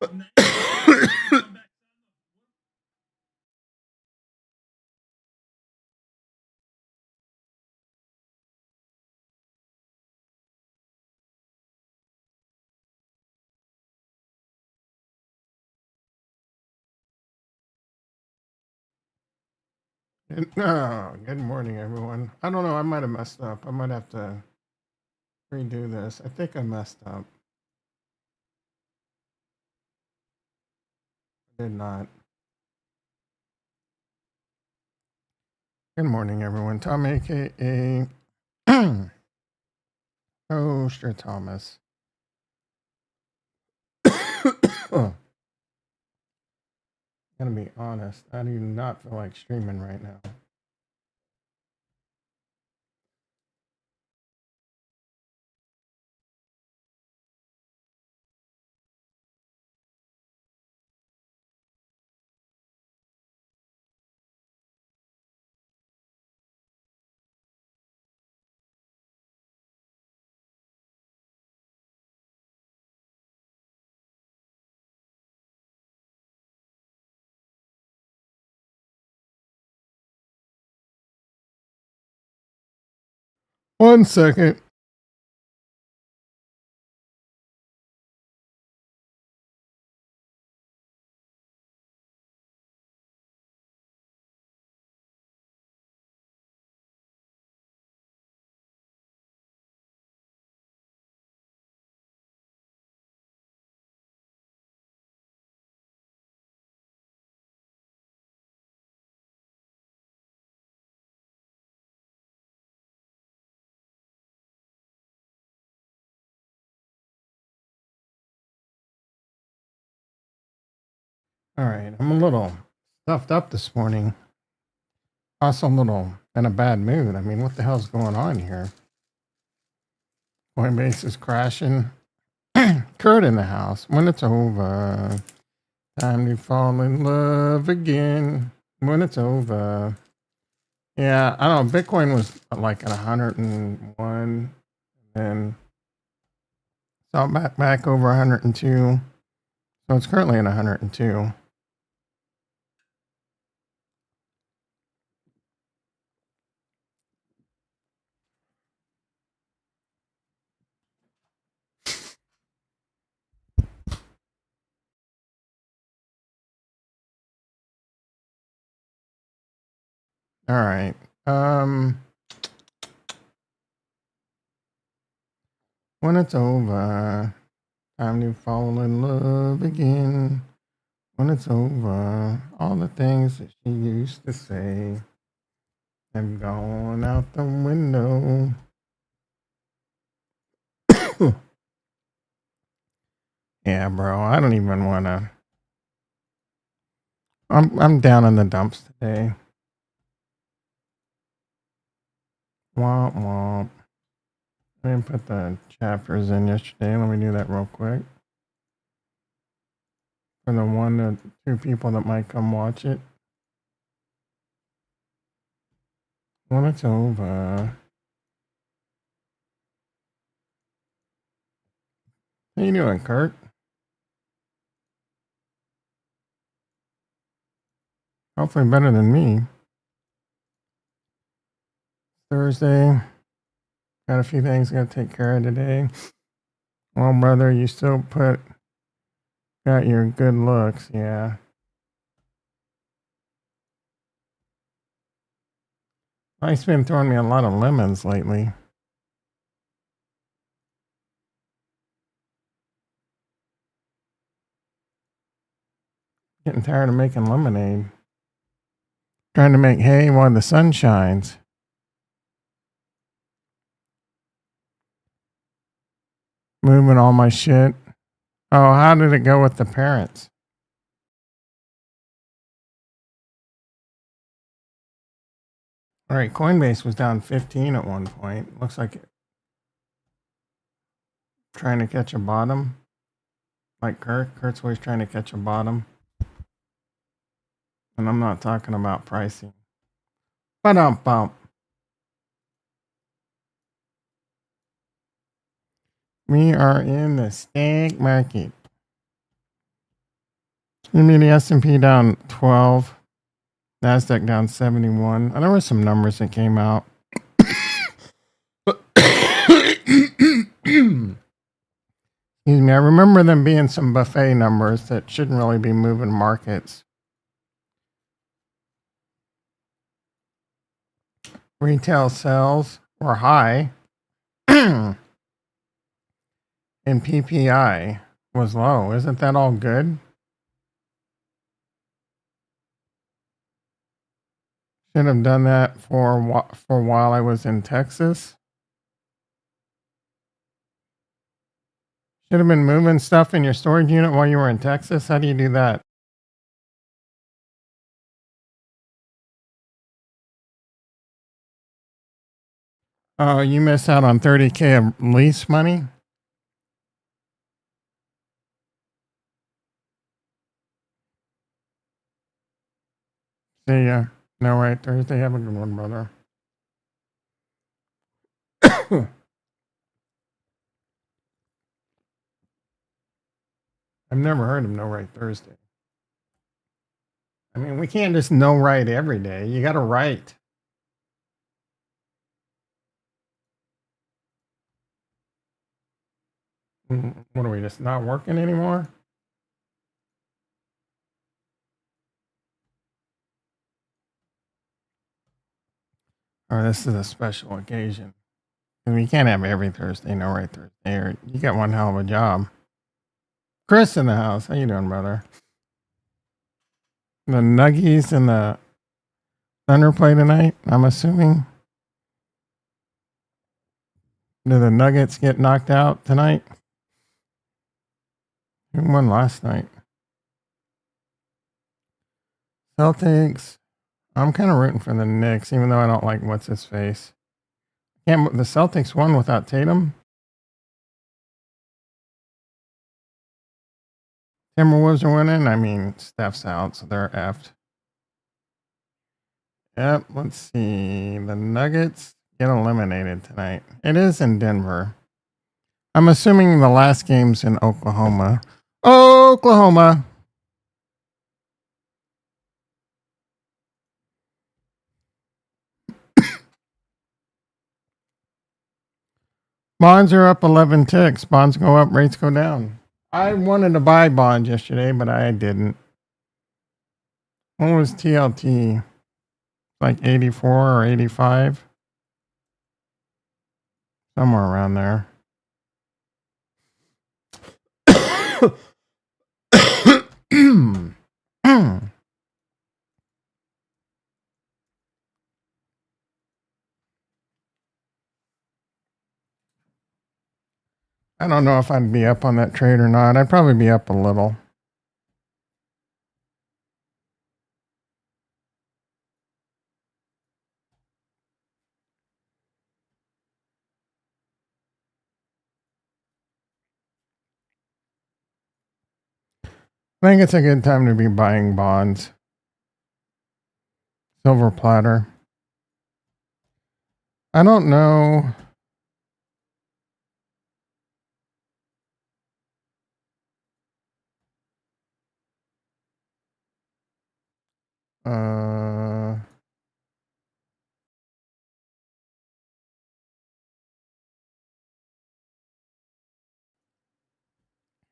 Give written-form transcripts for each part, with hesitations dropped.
Good morning, everyone. I don't know. I might have messed up. I might have to redo this. I think I messed up. I did not. Good morning, everyone. Tom, aka Oster Thomas. Oh, gonna be honest. I do not feel like streaming right now. One second. All right. I'm a little stuffed up this morning. Also, a little in a bad mood. I mean, what the hell's going on here? Coinbase is crashing. Kurt in the house. When it's over, time to fall in love again. When it's over. Yeah, I don't know. Bitcoin was like at 101, and so back over 102. So it's currently at 102. All right. When it's over, time to fall in love again. When it's over, all the things that she used to say have gone out the window. Yeah, bro. I don't even want to. I'm down in the dumps today. Womp womp. I didn't put the chapters in yesterday. Let me do that real quick. For the 1 to 2 people that might come watch it. When it's over. How you doing, Kurt? Hopefully better than me. Thursday. Got a few things I gotta take care of today. Well, brother, you still got your good looks, yeah. Life's been throwing me a lot of lemons lately. Getting tired of making lemonade. Trying to make hay while the sun shines. Moving all my shit. Oh, how did it go with the parents? All right, Coinbase was down 15 at one point. Looks like trying to catch a bottom. Like Kurt. Kurt's always trying to catch a bottom. And I'm not talking about pricing. Bump. We are in the stock market. You mean the S&P down 12, NASDAQ down 71. And there were some numbers that came out. Excuse me. I remember them being some buffet numbers that shouldn't really be moving markets. Retail sales were high, and PPI was low. Isn't that all good? Should have done that for while I was in Texas. Should have been moving stuff in your storage unit while you were in Texas. How do you do that? Oh, you missed out on $30K of lease money? See ya. No, right, Thursday. Have a good one, brother. I've never heard of No Right Thursday. I mean, we can't just no write every day. You got to write. What are we just not working anymore? Or this is a special occasion. We can't have every Thursday, No Right Thursday. Or you got one hell of a job. Chris in the house. How you doing, brother? The Nuggies and the Thunder play tonight, I'm assuming. Did the Nuggets get knocked out tonight? Who won last night? Celtics. I'm kind of rooting for the Knicks, even though I don't like what's his face. The Celtics won without Tatum. Timberwolves are winning. I mean, Steph's out, so they're effed. Yep, let's see. The Nuggets get eliminated tonight. It is in Denver. I'm assuming the last game's in Oklahoma. Oklahoma. Bonds are up 11 ticks. Bonds go up, rates go down. I wanted to buy bonds yesterday, but I didn't. What was TLT? Like 84 or 85? Somewhere around there. I don't know if I'd be up on that trade or not. I'd probably be up a little. I think it's a good time to be buying bonds. Silver platter. I don't know.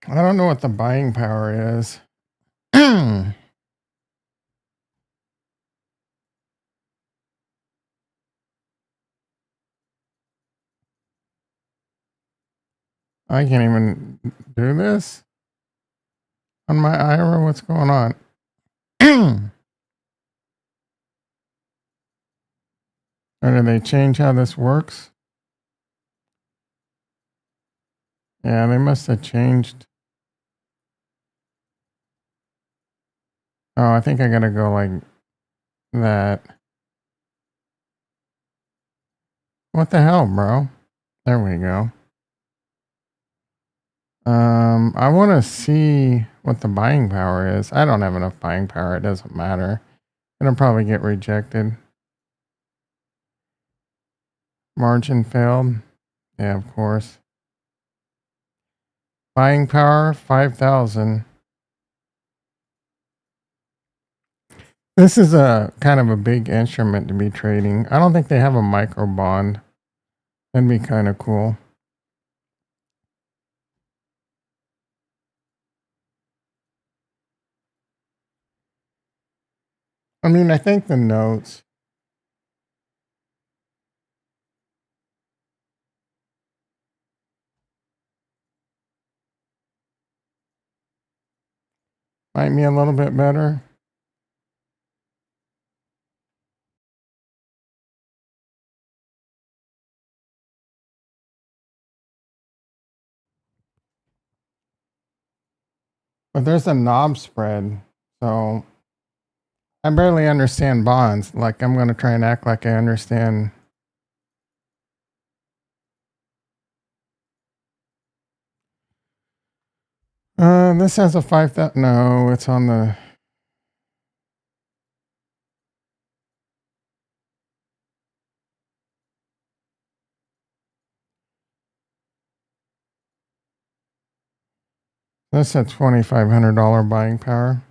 I don't know what the buying power is. I can't even do this on my IRA. What's going on? Or did they change how this works? Yeah, they must have changed. Oh, I think I gotta go like that. What the hell, bro? There we go. I want to see what the buying power is. I don't have enough buying power. It doesn't matter. It'll probably get rejected. Margin failed. Yeah, of course. Buying power, 5,000. This is a kind of a big instrument to be trading. I don't think they have a micro bond. That'd be kind of cool. I mean, I think the notes. Might be a little bit better. But there's a knob spread. So I barely understand bonds. Like, I'm going to try and act like I understand. This has a 5,000. No, it's on the. That's a $2,500 buying power.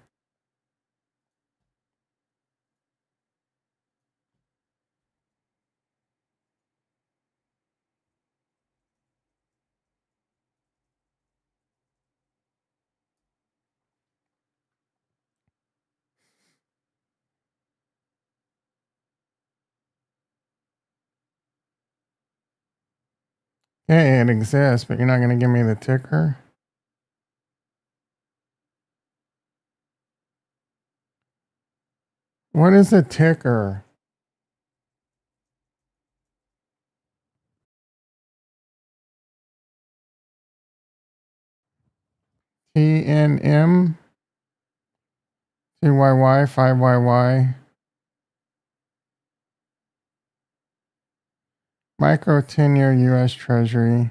Yeah, it exists, but you're not going to give me the ticker. What is the ticker? TNM, TYY, 5YY. Micro 10-year U.S. Treasury.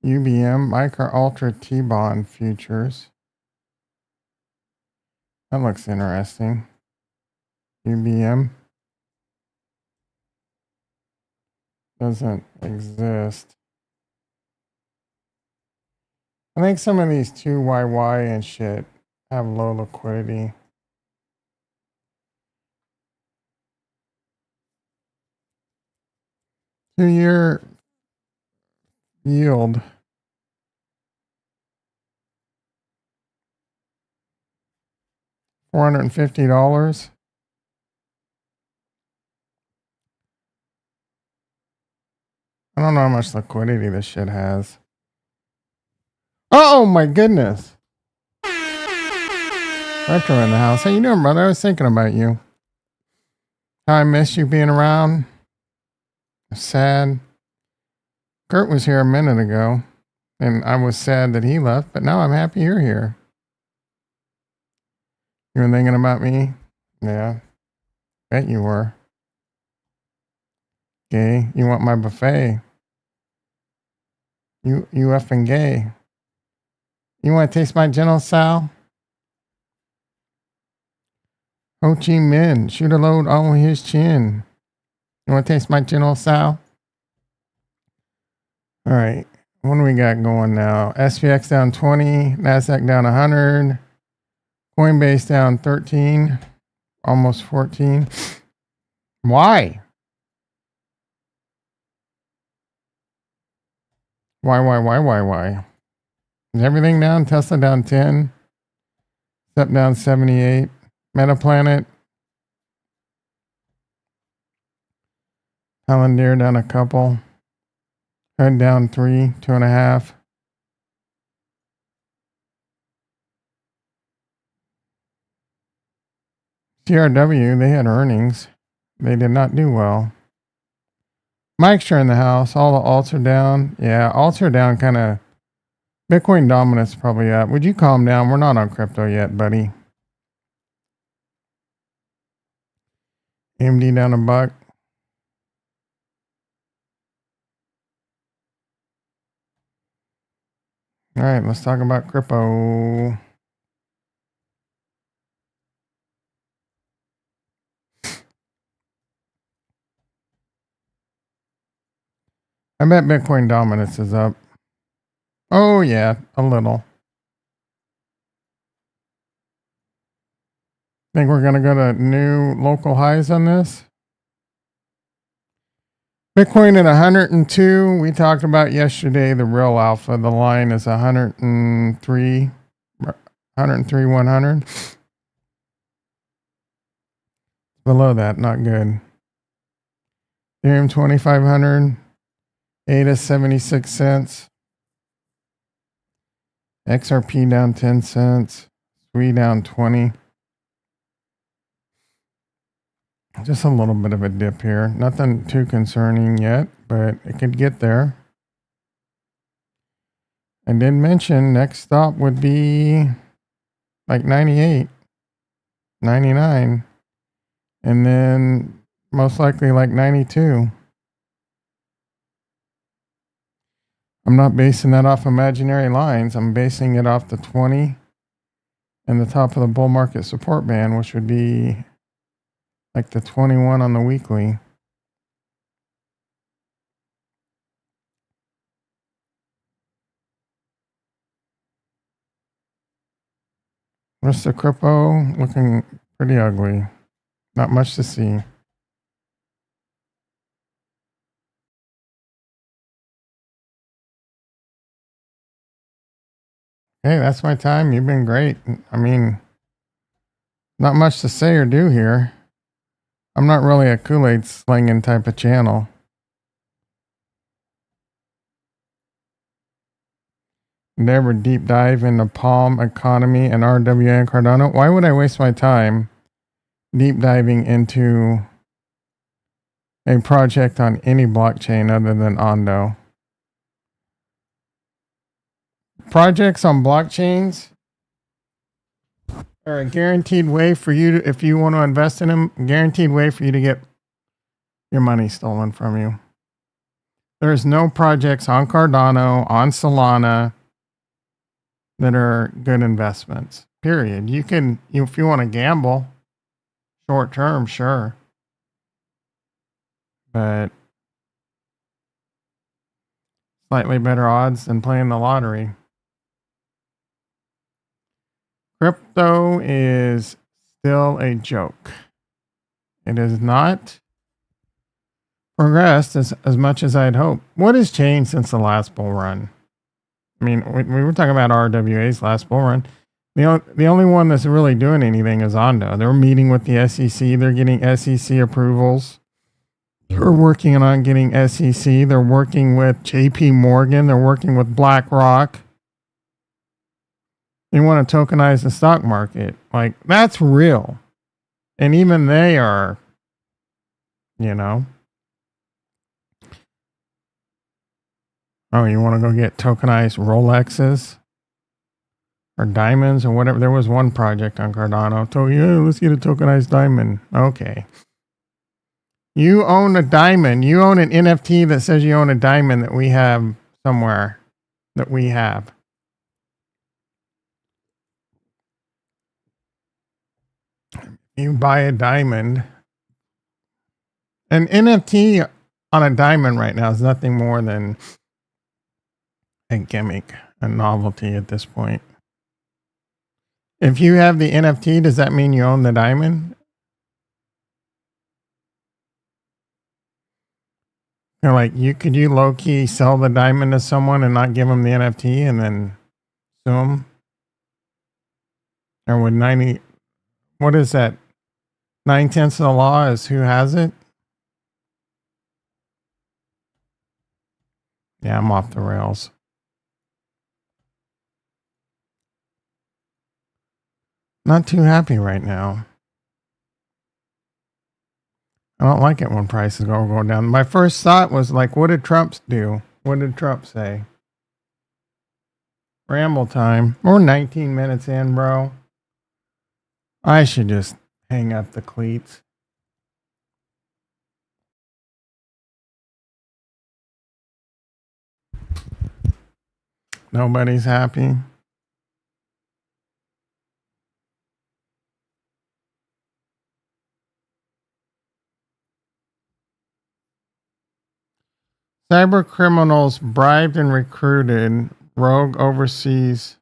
UBM, Micro Ultra T-Bond Futures. That looks interesting. UBM doesn't exist. I think some of these 2YY and shit have low liquidity. Two-year yield. $450. I don't know how much liquidity this shit has. Oh my goodness. Retro in the house. How you doing, brother? I was thinking about you. How I missed you being around. Sad. Kurt was here a minute ago, and I was sad that he left, but now I'm happy you're here. You were thinking about me? Yeah. Bet you were. Gay. You want my buffet. You effing gay. You want to taste my gentle Sal? Ho Chi Minh. Shoot a load on his chin. You want to taste my gentle Sal? All right. What do we got going now? SPX down 20. NASDAQ down 100. Coinbase down 13. Almost 14. Why? Why? Is everything down? Tesla down 10. Step down 78. Metaplanet. Palantir down a couple. Head down 3, 2.5. CRW, they had earnings. They did not do well. Mike's in the house. All the alts are down. Yeah, alts are down kind of. Bitcoin dominance probably up. Would you calm down? We're not on crypto yet, buddy. AMD down $1. All right, let's talk about crypto. I bet Bitcoin dominance is up. Oh, yeah, a little. Think we're going to go to new local highs on this? Bitcoin at 102. We talked about yesterday the real alpha. The line is 103, 100. Below that, not good. Ethereum 2500, ADA 76 cents. XRP down 10 cents. SWI down 20. Just a little bit of a dip here. Nothing too concerning yet, but it could get there. I did mention next stop would be like 98, 99, and then most likely like 92. I'm not basing that off imaginary lines. I'm basing it off the 20 and the top of the bull market support band, which would be like the 21 on the weekly. Rest of crypto looking pretty ugly. Not much to see. Hey, that's my time. You've been great. I mean, not much to say or do here. I'm not really a Kool-Aid slinging type of channel. Never deep dive into Palm, Economy, and RWA and Cardano. Why would I waste my time deep diving into a project on any blockchain other than Ondo? Projects on blockchains are a guaranteed way for you to, if you want to invest in them, guaranteed way for you to get your money stolen from you. There's no projects on Cardano, on Solana that are good investments. Period. You can, if you want to gamble short term, sure. But slightly better odds than playing the lottery. Crypto is still a joke. It has not progressed as much as I'd hoped. What has changed since the last bull run? I mean, we were talking about RWA's last bull run. The only one that's really doing anything is Ondo. They're meeting with the SEC. They're getting SEC approvals. They're working on getting SEC. They're working with JP Morgan. They're working with BlackRock. They want to tokenize the stock market. Like, that's real. And even they are, you know. Oh, you want to go get tokenized Rolexes or diamonds or whatever? There was one project on Cardano. Yeah, let's get a tokenized diamond. Okay. You own a diamond. You own an NFT that says you own a diamond that we have somewhere. That we have. You buy a diamond. An NFT on a diamond right now is nothing more than a gimmick, a novelty at this point. If you have the NFT, does that mean you own the diamond? You know, like could you low key sell the diamond to someone and not give them the NFT and then sue them? Or would 90, what is that? 9/10 of the law is who has it? Yeah, I'm off the rails. Not too happy right now. I don't like it when prices go down. My first thought was like, what did Trump do? What did Trump say? Ramble time. We're 19 minutes in, bro. I should just hang up the cleats. Nobody's happy. Cyber criminals bribed and recruited rogue overseas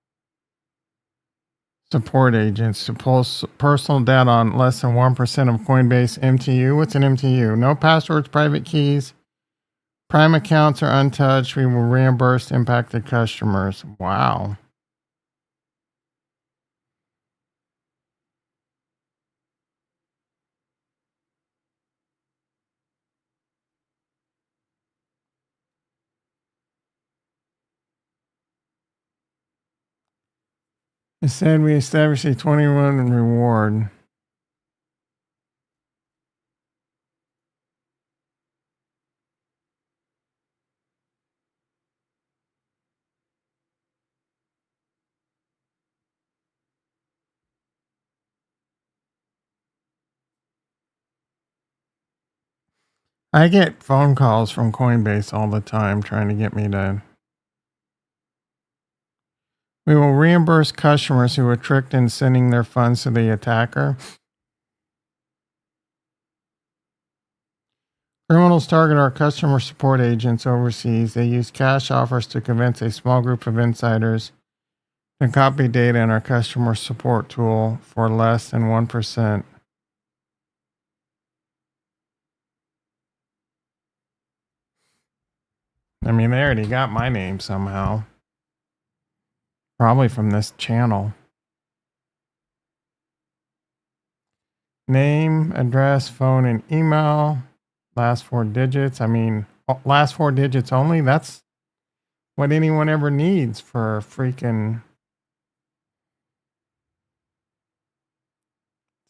support agents to pull personal data on less than 1% of Coinbase MTU. What's an MTU? No passwords, private keys. Prime accounts are untouched. We will reimburse impacted customers. Wow. Instead, we established a 21 reward. I get phone calls from Coinbase all the time trying to get me to. We will reimburse customers who were tricked in sending their funds to the attacker. Criminals target our customer support agents overseas. They use cash offers to convince a small group of insiders to copy data in our customer support tool for less than 1%. I mean, they already got my name somehow. Probably from this channel. Name, address, phone, and email. Last 4 digits. I mean, last 4 digits only. That's what anyone ever needs for freaking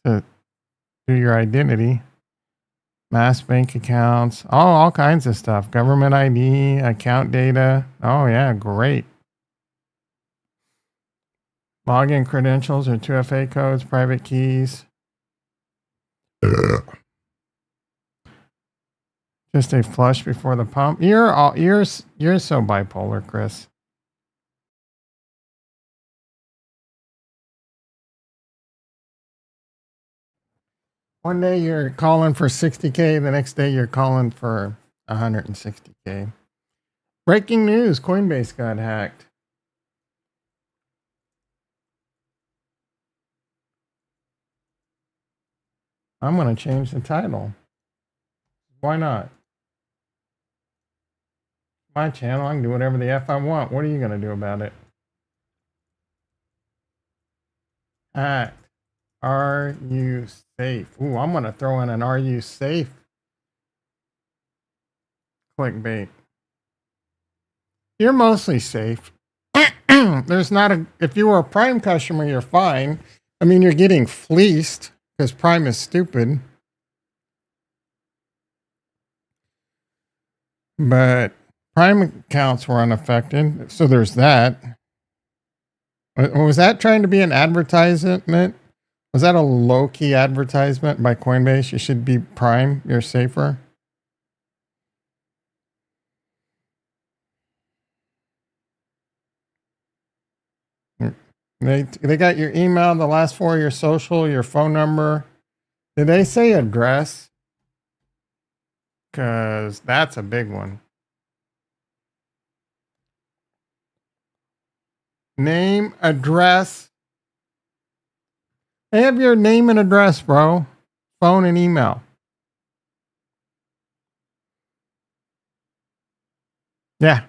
to do your identity. Mass bank accounts. Oh, all kinds of stuff. Government ID, account data. Oh, yeah, great. Login credentials or 2FA codes, private keys. Just a flush before the pump. You're so bipolar, Chris. One day you're calling for 60K, the next day you're calling for 160K. Breaking news, Coinbase got hacked. I'm going to change the title. Why not? My channel, I can do whatever the F I want. What are you going to do about it? Hacked. Are you safe? Ooh, I'm going to throw in an are you safe clickbait. You're mostly safe. There's not a, if you were a Prime customer, you're fine. I mean, you're getting fleeced because Prime is stupid. But Prime accounts were unaffected. So there's that. Was that trying to be an advertisement? Was that a low key advertisement by Coinbase? You should be Prime. You're safer. They got your email, the last 4 of your social, your phone number. Did they say address? Because that's a big one. Name, address. They have your name and address, bro. Phone and email. Yeah.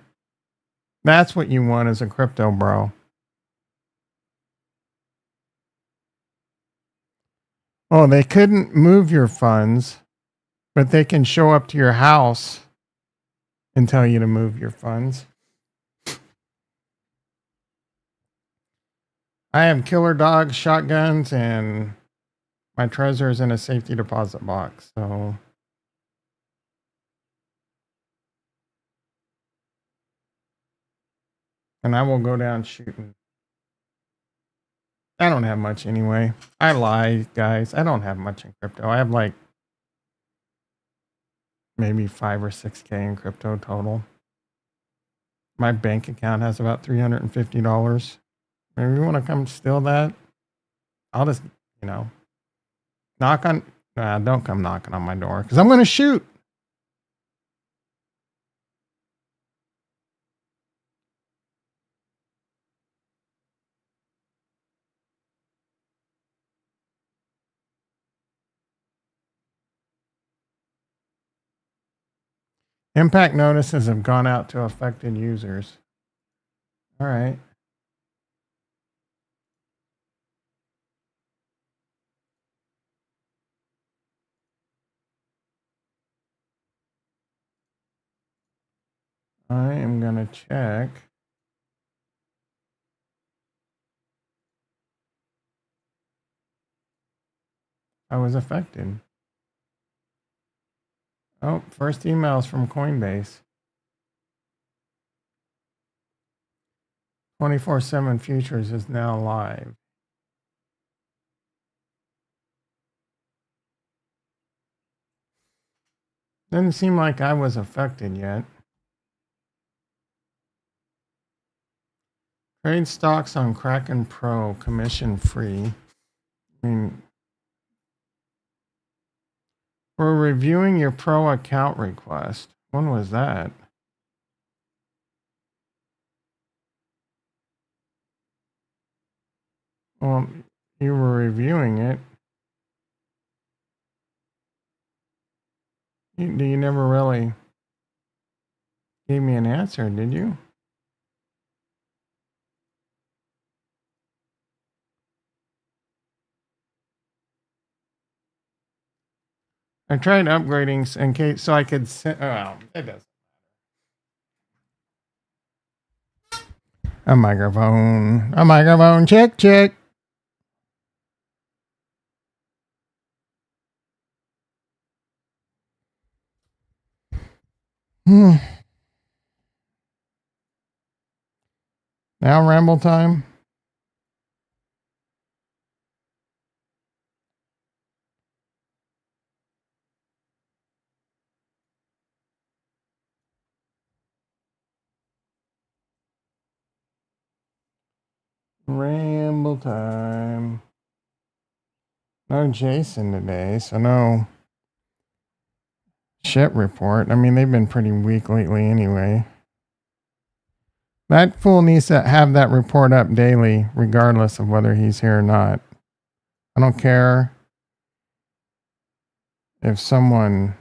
That's what you want as a crypto bro. Oh, they couldn't move your funds, but they can show up to your house and tell you to move your funds. I have killer dogs, shotguns, and my treasure is in a safety deposit box. So, and I will go down shooting. I don't have much anyway. I lie, guys. I don't have much in crypto. I have like maybe 5 or 6K in crypto total. My bank account has about $350. Maybe you want to come steal that? I'll just, knock on. Don't come knocking on my door because I'm going to shoot. Impact notices have gone out to affected users. All right. I am going to check. I was affected. Oh, first emails from Coinbase. 24/7 futures is now live. Doesn't seem like I was affected yet. Trade stocks on Kraken Pro, commission free. I mean, for reviewing your Pro account request. When was that? Well, you were reviewing it. You never really gave me an answer, did you? I tried upgrading in case so I could send. Oh, it doesn't. A microphone, check, check. Now ramble time. Ramble time. No Jason today, so no shit report. I mean, they've been pretty weak lately anyway. That fool needs to have that report up daily, regardless of whether he's here or not. I don't care if someone.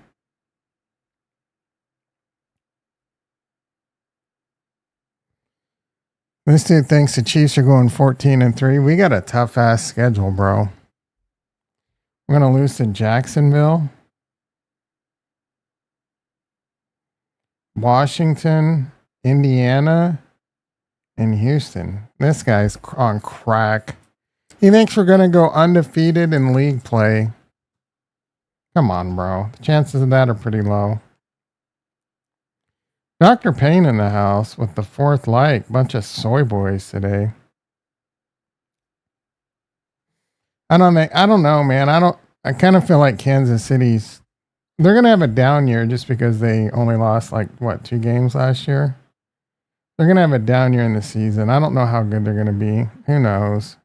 This dude thinks the Chiefs are going 14-3. We got a tough ass schedule, bro. We're gonna lose to Jacksonville, Washington, Indiana, and Houston. This guy's on crack. He thinks we're gonna go undefeated in league play. Come on, bro. The chances of that are pretty low. Dr. Payne in the house with the fourth like. Bunch of soy boys today. I don't know, man. I kind of feel like Kansas City's they're gonna have a down year just because they only lost like 2 games last year. They're gonna have a down year in the season. I don't know how good they're gonna be. Who knows?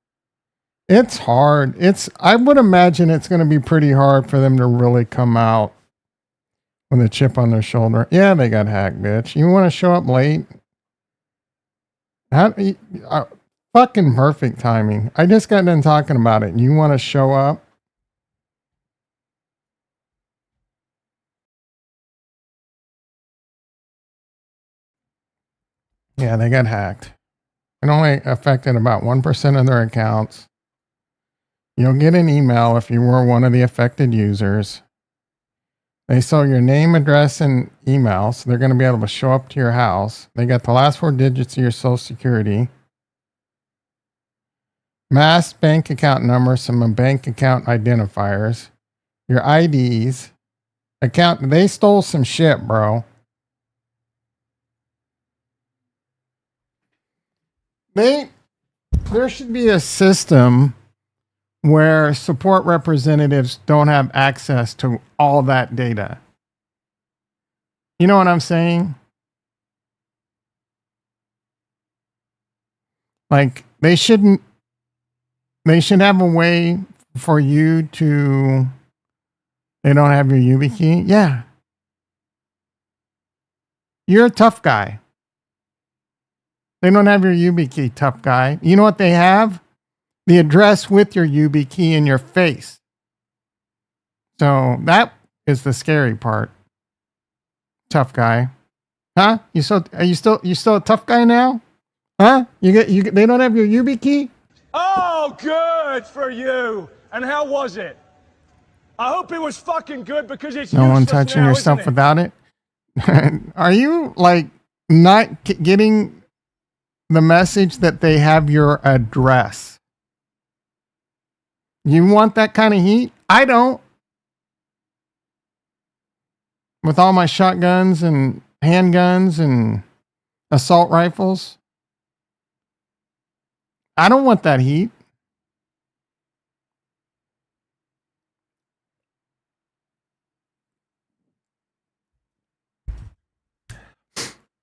It's hard. I would imagine it's gonna be pretty hard for them to really come out with a chip on their shoulder. Yeah, they got hacked, bitch. You want to show up late? Fucking perfect timing. I just got done talking about it. You want to show up? Yeah, they got hacked. It only affected about 1% of their accounts. You'll get an email if you were one of the affected users. They saw your name, address, and email, so they're going to be able to show up to your house. They got the last 4 digits of your social security. Mass bank account number, some bank account identifiers, your IDs, account. They stole some shit, bro. There should be a system where support representatives don't have access to all that data. You know what I'm saying? Like they should have a way for you to they don't have your YubiKey. Yeah. You're a tough guy. They don't have your YubiKey, tough guy. You know what they have? The address with your YubiKey in your face. So that is the scary part. Tough guy. Huh? You still a tough guy now? Huh? They don't have your UB key? Oh, good for you. And how was it? I hope it was fucking good because it's No one useless touching now, your isn't stuff it? without it? Are you like not getting the message that they have your address? You want that kind of heat? I don't. With all my shotguns and handguns and assault rifles, I don't want that heat.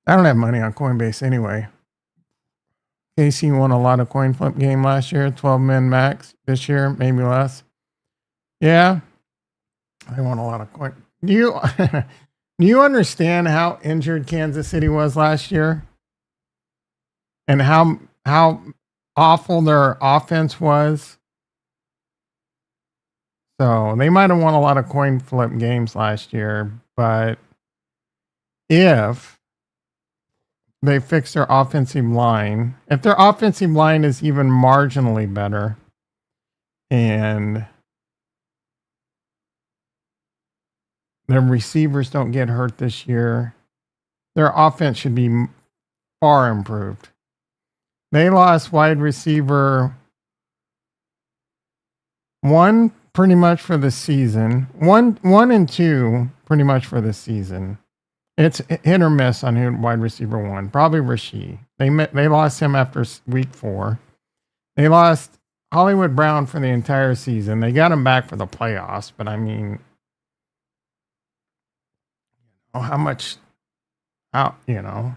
I don't have money on Coinbase anyway. Casey won a lot of coin flip game last year, 12 men max. This year, maybe less. Yeah, I won a lot of coin. Do you do you understand how injured Kansas City was last year, and how awful their offense was? So they might have won a lot of coin flip games last year, but if they fix their offensive line, if their offensive line is even marginally better, and their receivers don't get hurt this year, their offense should be far improved. They lost wide receiver one pretty much for the season. One and two pretty much for the season. It's hit or miss on who wide receiver one. Probably Rasheed. They lost him after week 4. They lost Hollywood Brown for the entire season. They got him back for the playoffs, but I mean, how much? How you know?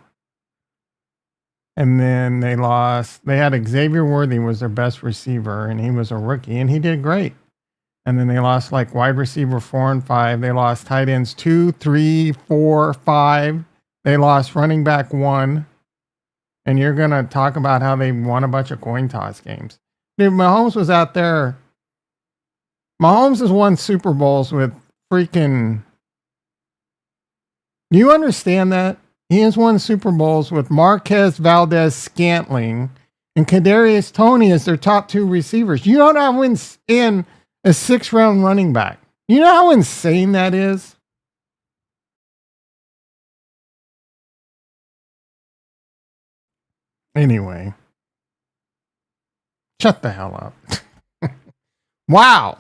And then they lost. They had Xavier Worthy was their best receiver, and he was a rookie, and he did great. And then they lost like wide receiver 4 and 5. They lost tight ends 2, 3, 4, 5. They lost running back 1. And you're gonna talk about how they won a bunch of coin toss games. Dude, Mahomes was out there. Mahomes has won Super Bowls with freaking. Do you understand that? He has won Super Bowls with Marquez Valdez Scantling and Kadarius Toney as their top 2 receivers. You know how wins in a 6th-round running back. You know how insane that is? Anyway, shut the hell up. Wow.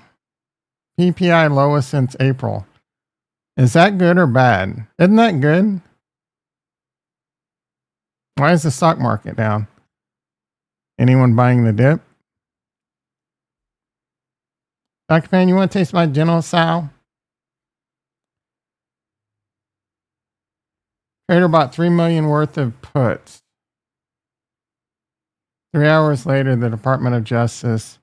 PPI lowest since April. Is that good or bad? Isn't that good? Why is the stock market down? Anyone buying the dip? Dr. Pan, you want to taste my General Sal? Trader bought 3 million worth of puts. 3 hours later, the Department of Justice.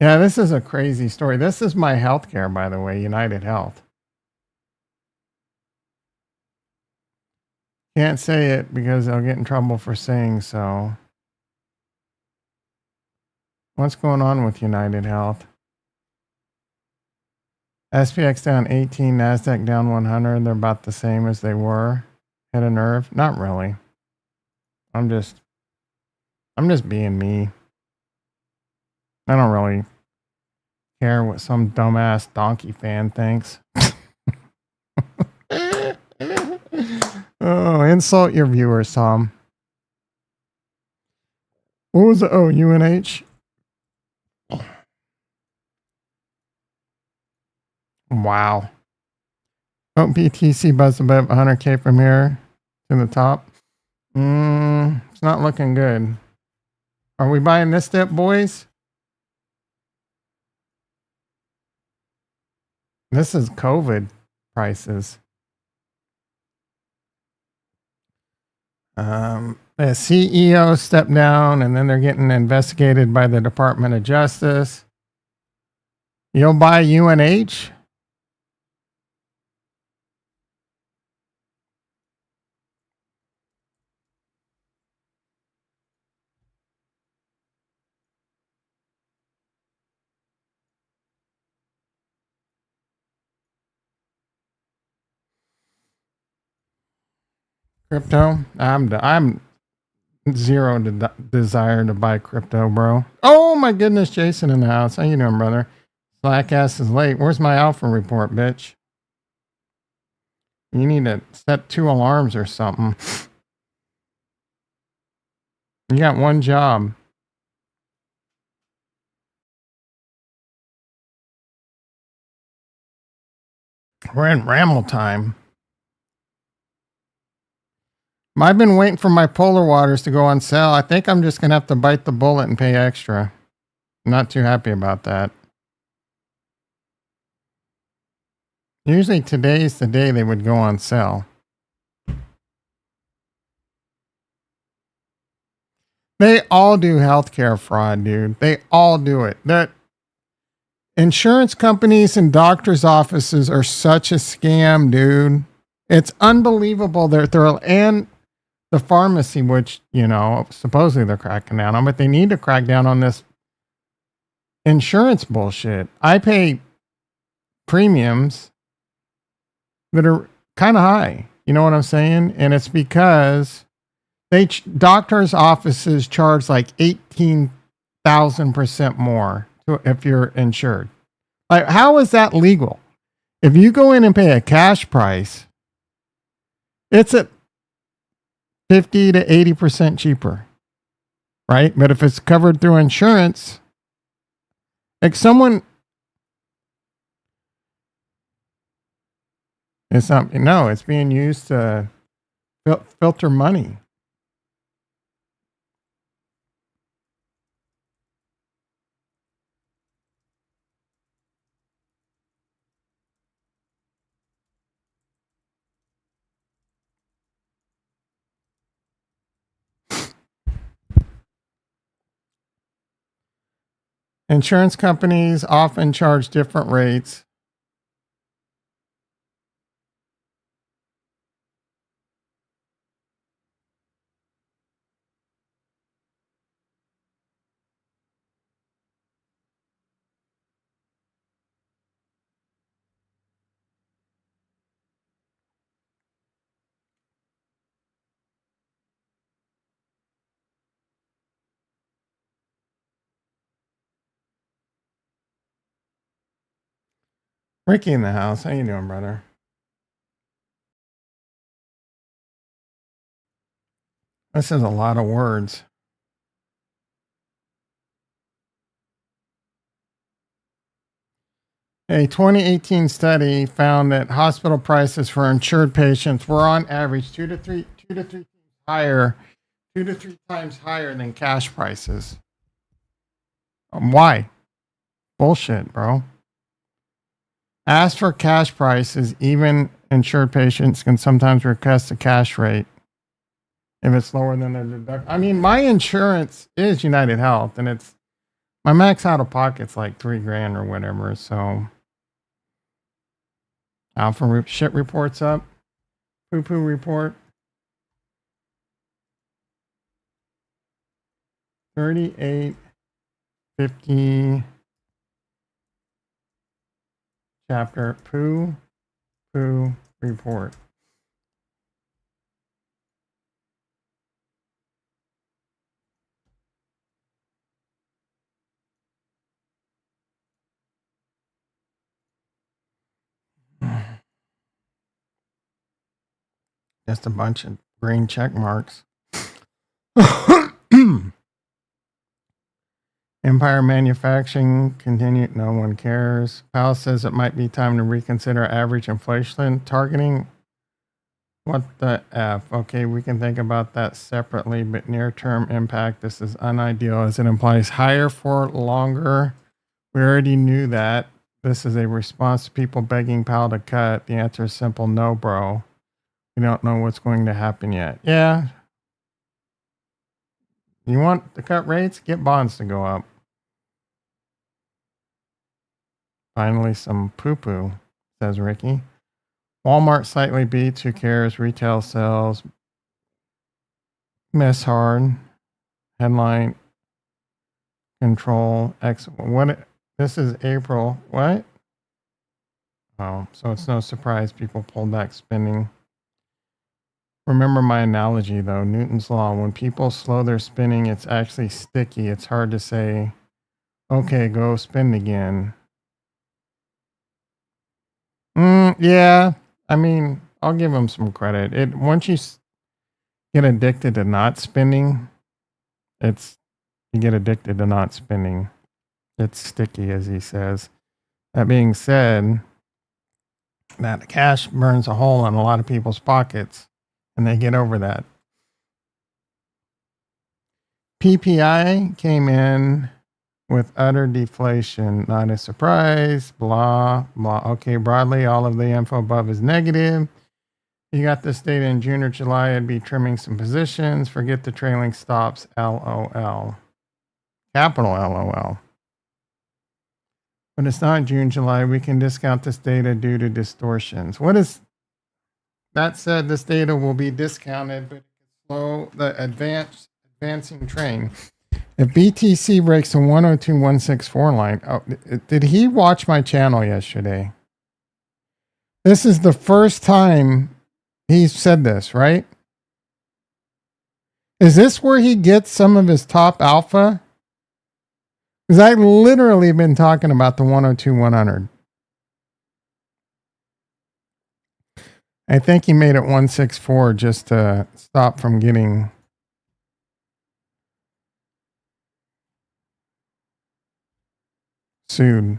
Yeah, this is a crazy story. This is my healthcare, by the way, United Health. Can't say it because I'll get in trouble for saying so. What's going on with United Health? SPX down 18, NASDAQ down 100. They're about the same as they were. Hit a nerve? Not really. I'm just being me. I don't really care what some dumbass donkey fan thinks. Oh, insult your viewers, Tom. What was the UNH? Wow. Oh, BTC buzzed above 100K from here to the top. It's not looking good. Are we buying this dip, boys? This is COVID prices. The CEO stepped down, and then they're getting investigated by the Department of Justice. You'll buy UNH? Crypto? I'm zero desire to buy crypto, bro. Oh my goodness, Jason in the house. How you doing, brother? Slack ass is late. Where's my alpha report, bitch? You need to set 2 alarms or something. You got one job. We're in Ramble time. I've been waiting for my polar waters to go on sale. I think I'm just going to have to bite the bullet and pay extra. I'm not too happy about that. Usually today's the day they would go on sale. They all do healthcare fraud, dude. They all do it. That insurance companies and doctors' offices are such a scam, dude. It's unbelievable. And the pharmacy, which, you know, supposedly they're cracking down on, but they need to crack down on this insurance bullshit. I pay premiums that are kind of high. You know what I'm saying? And it's because doctors' offices charge like 18,000% more if you're insured. Like, how is that legal? If you go in and pay a cash price, it's at 50 to 80% cheaper, right? But if it's covered through insurance, like someone, it's not, no, it's being used to filter money. Insurance companies often charge different rates. Ricky in the house. How you doing, brother? This is a lot of words. A 2018 study found that hospital prices for insured patients were on average 2 to 3 higher, 2 to 3 times higher than cash prices. Why? Bullshit, bro. As for cash prices, even insured patients can sometimes request a cash rate if it's lower than their deduct. I mean, my insurance is United Health, and it's my max out of pocket's like $3,000 or whatever. So, Alpha shit reports up. Poo Poo Report. 3850 chapter Poo Poo Report. Just a bunch of green check marks. Empire Manufacturing continued. No one cares. Powell says it might be time to reconsider average inflation targeting. What the F? Okay, we can think about that separately, but near-term impact, this is unideal as it implies higher for longer. We already knew that. This is a response to people begging Powell to cut. The answer is simple, no, bro. We don't know what's going to happen yet. Yeah. You want to cut rates? Get bonds to go up. Finally, some poo-poo, says Ricky. Walmart slightly beats. Who cares? Retail sales miss hard. Headline control X. What? This is April. What? Oh, so it's no surprise people pulled back spending. Remember my analogy though, Newton's law. When people slow their spinning, it's actually sticky. It's hard to say, okay, go spin again. Yeah, I mean, I'll give them some credit. It once you get addicted to not spinning, it's you get addicted to not spinning. It's sticky, as he says. That being said, that cash burns a hole in a lot of people's pockets, and they get over that. PPI came in with utter deflation. Not a surprise. Blah, blah. Okay, broadly, all of the info above is negative. You got this data in June or July, I'd be trimming some positions. Forget the trailing stops. LOL. Capital LOL. But it's not June, July. We can discount this data due to distortions. What is that said? This data will be discounted, but slow the advancing train. If BTC breaks the 102.164 line, did he watch my channel yesterday? This is the first time he's said this, right? Is this where he gets some of his top alpha? Because I literally been talking about the 102.100. I think he made it 164 just to stop from getting sued.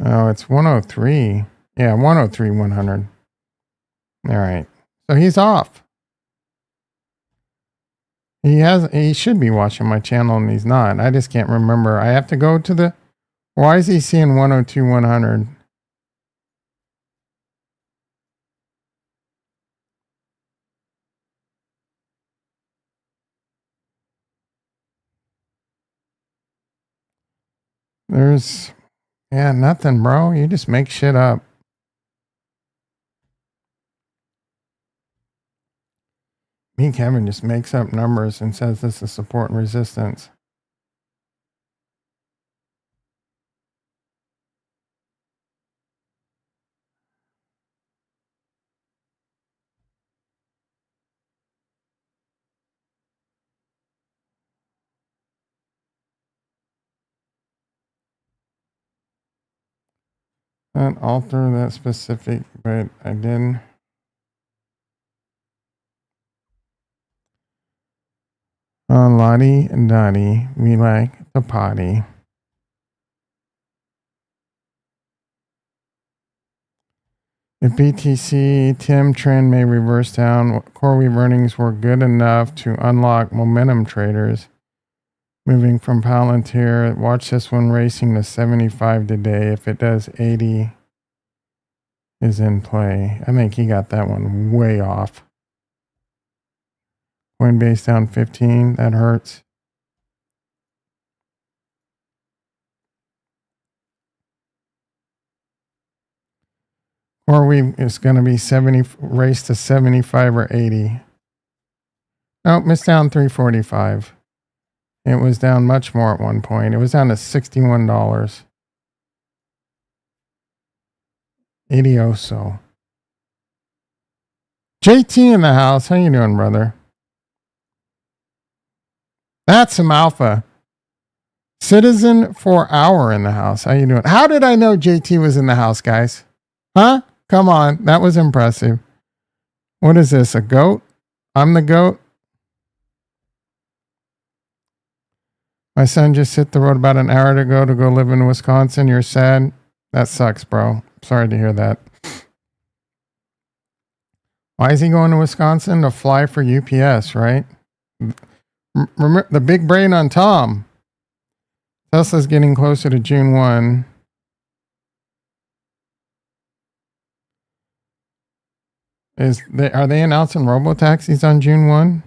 Oh, it's 103. Yeah, 103, 100. All right. So he's off. He should be watching my channel and he's not. I just can't remember. I have to go to the, why is he seeing 102, 100? There's, yeah, nothing, bro. You just make shit up. Me, Kevin, just makes up numbers and says this is support and resistance. Not alter that specific, but I didn't. Lottie and Dottie, we like the potty. If BTC Tim trend may reverse down, CoreWeave earnings were good enough to unlock momentum traders. Moving from Palantir, watch this one racing to 75 today. If it does, 80 is in play. I think he got that one way off. Coinbase down 15, that hurts. Or it's going to be 70, race to 75 or 80. Nope, it's down 345. It was down much more at one point. It was down to $61. 80 so. JT in the house. How you doing, brother? That's some alpha. Citizen 4 Hour in the house. How you doing? How did I know JT was in the house, guys? Huh? Come on. That was impressive. What is this? A goat? I'm the goat? My son just hit the road about an hour ago to go live in Wisconsin. You're sad? That sucks, bro. Sorry to hear that. Why is he going to Wisconsin? To fly for UPS, right? Remember the big brain on Tom. Tesla's getting closer to June 1. Are they announcing robo-taxis on June 1?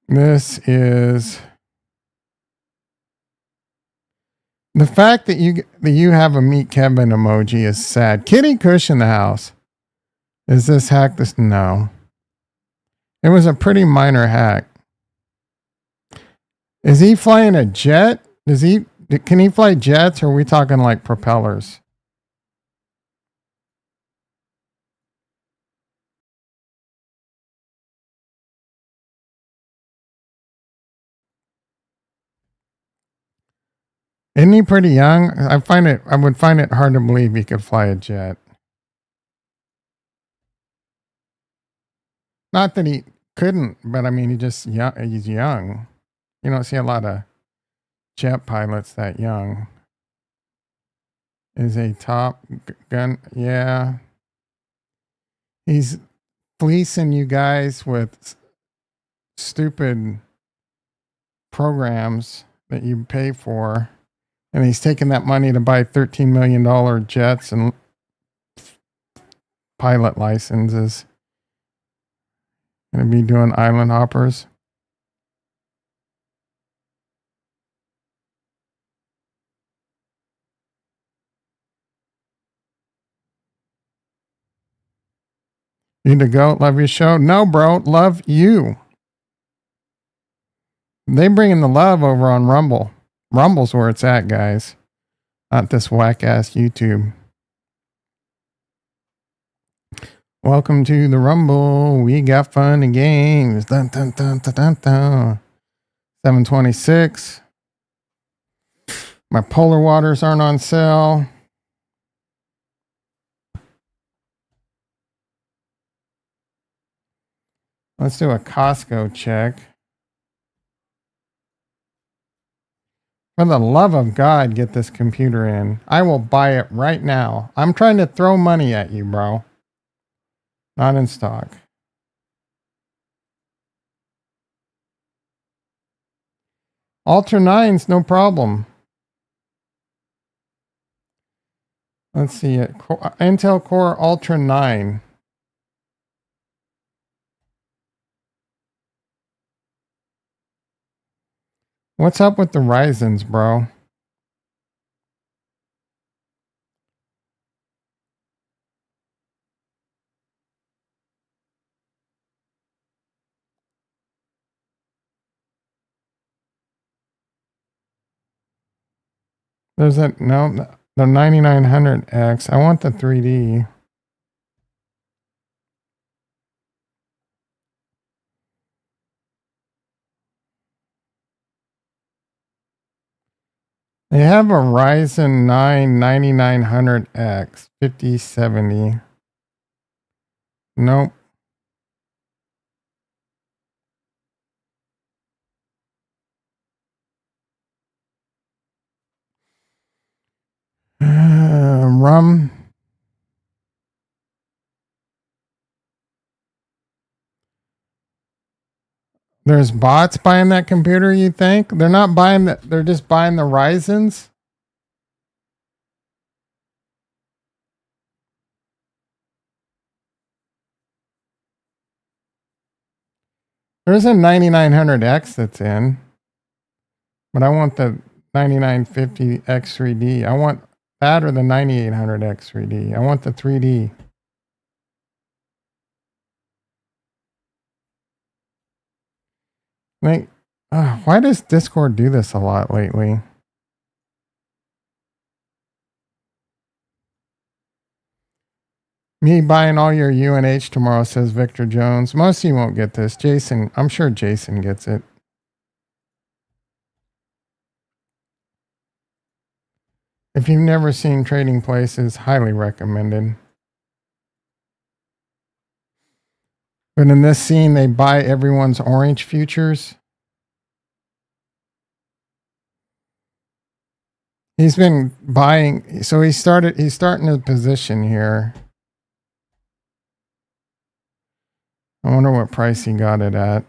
This is The fact that you have a Meet Kevin emoji is sad. Kitty Kush in the house. Is this hack? This no. It was a pretty minor hack. Is he flying a jet? Can he fly jets, or are we talking like propellers? Isn't he pretty young? I would find it hard to believe he could fly a jet. Not that he couldn't, but I mean, he's young. You don't see a lot of jet pilots that young. Is a top gun. Yeah. He's fleecing you guys with stupid programs that you pay for. And he's taking that money to buy $13 million jets and pilot licenses. Gonna be doing island hoppers. Need to go. Love your show. No, bro. Love you. They bringing the love over on Rumble. Rumble's where it's at, guys. Not this whack ass YouTube. Welcome to the Rumble. We got fun and games. Dun, dun, dun, dun, dun, dun. 726. My polar waters aren't on sale. Let's do a Costco check. For the love of God, get this computer in. I will buy it right now. I'm trying to throw money at you, bro. Not in stock. Ultra 9's no problem. Let's see it. Intel Core Ultra 9. What's up with the Ryzens, bro? There's that, no, the 9900X. I want the 3D. They have a Ryzen 9 9900X 5070. Nope. Rum. There's bots buying that computer, you think? They're not buying that, they're just buying the Ryzens? There's a 9900X that's in. But I want the 9950X3D. I want that or the 9800X3D. I want the 3D. Like, why does Discord do this a lot lately? Me buying all your UNH tomorrow, says Victor Jones. Most of you won't get this. Jason, I'm sure Jason gets it. If you've never seen Trading Places, highly recommended. But in this scene, they buy everyone's orange futures. He's been buying, so he's starting his position here. I wonder what price he got it at.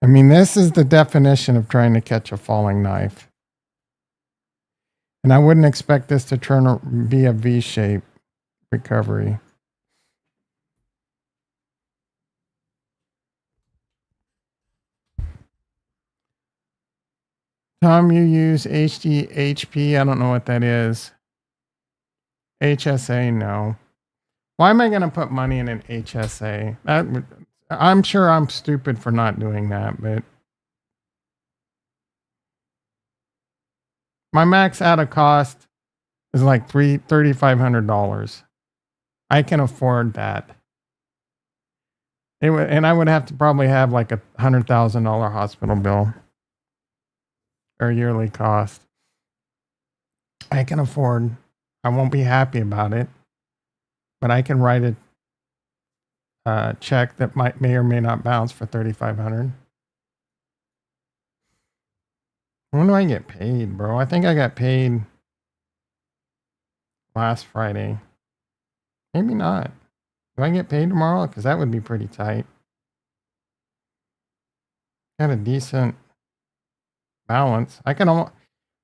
I mean, this is the definition of trying to catch a falling knife. And I wouldn't expect this to be a V-shape recovery. Tom, you use HDHP? I don't know what that is. HSA, no. Why am I going to put money in an HSA? I'm sure I'm stupid for not doing that, but my max out of cost is like $3,500. I can afford that. And I would have to probably have like $100,000 hospital bill or yearly cost. I can afford. I won't be happy about it, but I can write a check that may or may not bounce for $3,500. When do I get paid, bro? I think I got paid last Friday. Maybe not. Do I get paid tomorrow? Because that would be pretty tight. Got a decent balance. I can almost,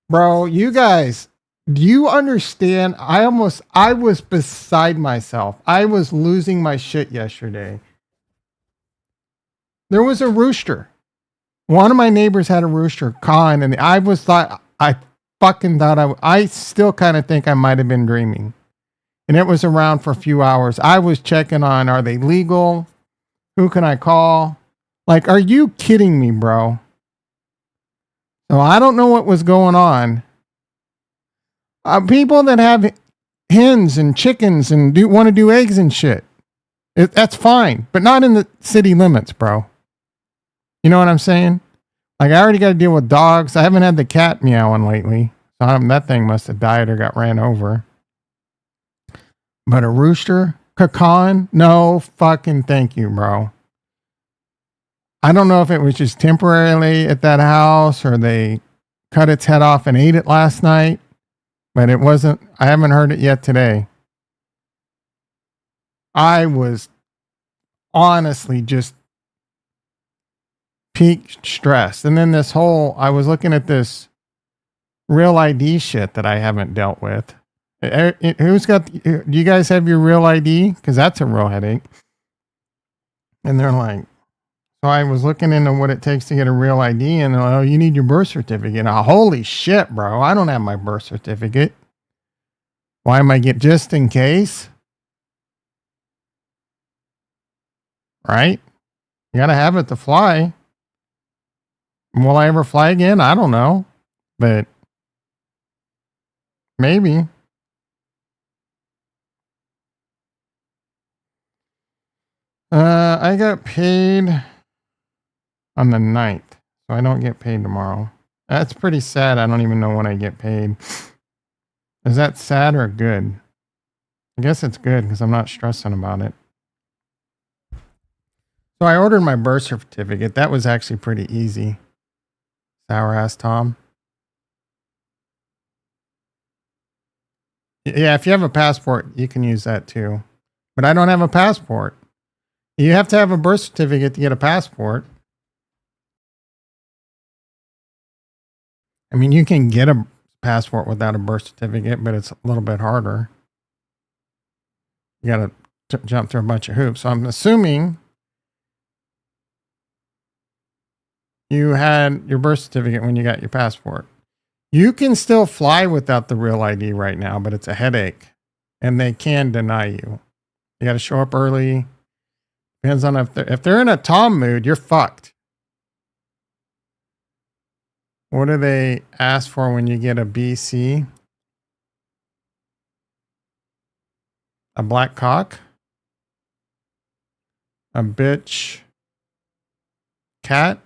bro. You guys, do you understand? I was beside myself. I was losing my shit yesterday. There was a rooster. One of my neighbors had a rooster cawing, and I fucking thought I still kind of think I might have been dreaming. And it was around for a few hours. I was checking on, are they legal? Who can I call? Like, are you kidding me, bro? So I don't know what was going on. People that have hens and chickens and want to do eggs and shit, that's fine, but not in the city limits, bro. You know what I'm saying? Like, I already got to deal with dogs. I haven't had the cat meowing lately. So that thing must have died or got ran over. But a rooster? Cacan? No fucking thank you, bro. I don't know if it was just temporarily at that house or they cut its head off and ate it last night, but it wasn't. I haven't heard it yet today. I was honestly just peak stressed. And then I was looking at this real ID shit that I haven't dealt with. Do you guys have your real ID? Because that's a real headache. And they're like, so I was looking into what it takes to get a real ID, and oh, you need your birth certificate. Now, holy shit, bro! I don't have my birth certificate. Why am I just in case? Right? You gotta have it to fly. Will I ever fly again? I don't know, but maybe. I got paid on the 9th, so I don't get paid tomorrow. That's pretty sad. I don't even know when I get paid. Is that sad or good? I guess it's good because I'm not stressing about it. So I ordered my birth certificate. That was actually pretty easy. Sour ass Tom. Yeah, if you have a passport, you can use that too. But I don't have a passport. You have to have a birth certificate to get a passport. I mean, you can get a passport without a birth certificate, but it's a little bit harder. You got to jump through a bunch of hoops. So I'm assuming you had your birth certificate when you got your passport. You can still fly without the real ID right now, but it's a headache and they can deny you. You got to show up early. Depends on if they're in a Tom mood, you're fucked. What do they ask for when you get a BC? A black cock? A bitch cat?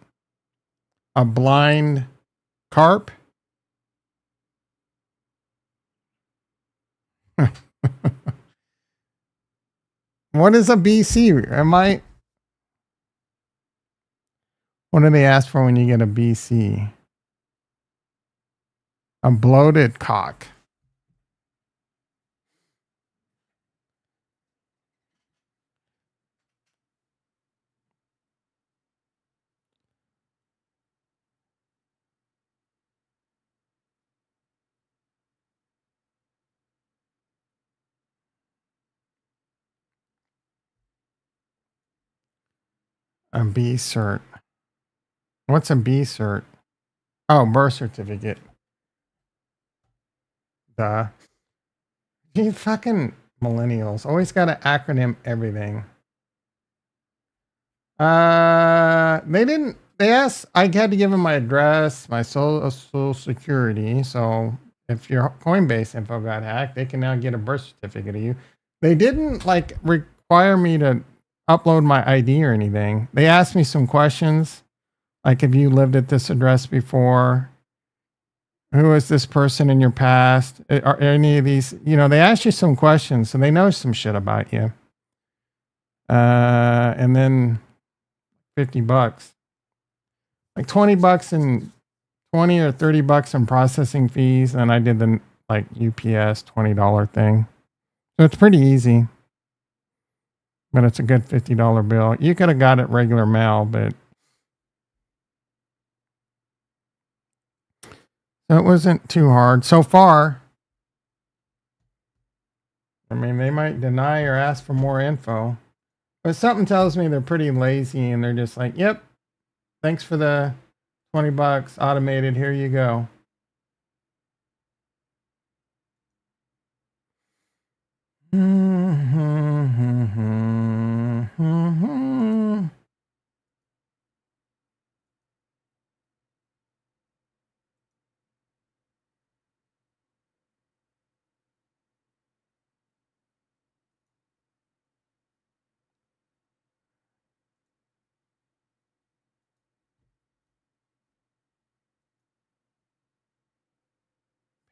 A blind carp? What is a BC? What do they ask for when you get a BC? A bloated cock. A B cert. What's a B cert? Oh, birth certificate. Duh. You fucking millennials always got to acronym everything. They didn't. They asked. I had to give them my address, my social security. So if your Coinbase info got hacked, they can now get a birth certificate of you. They didn't like require me to upload my ID or anything. They asked me some questions, like have you lived at this address before? Who is this person in your past? Are any of these? You know, they ask you some questions, so they know some shit about you. And then $50, like $20 and 20 or $30 in processing fees. And I did the like UPS $20 thing. So it's pretty easy, but it's a good $50 bill. You could have got it regular mail, but so it wasn't too hard so far. I mean, they might deny or ask for more info, but something tells me they're pretty lazy and they're just like, yep, thanks for the $20 automated. Here you go.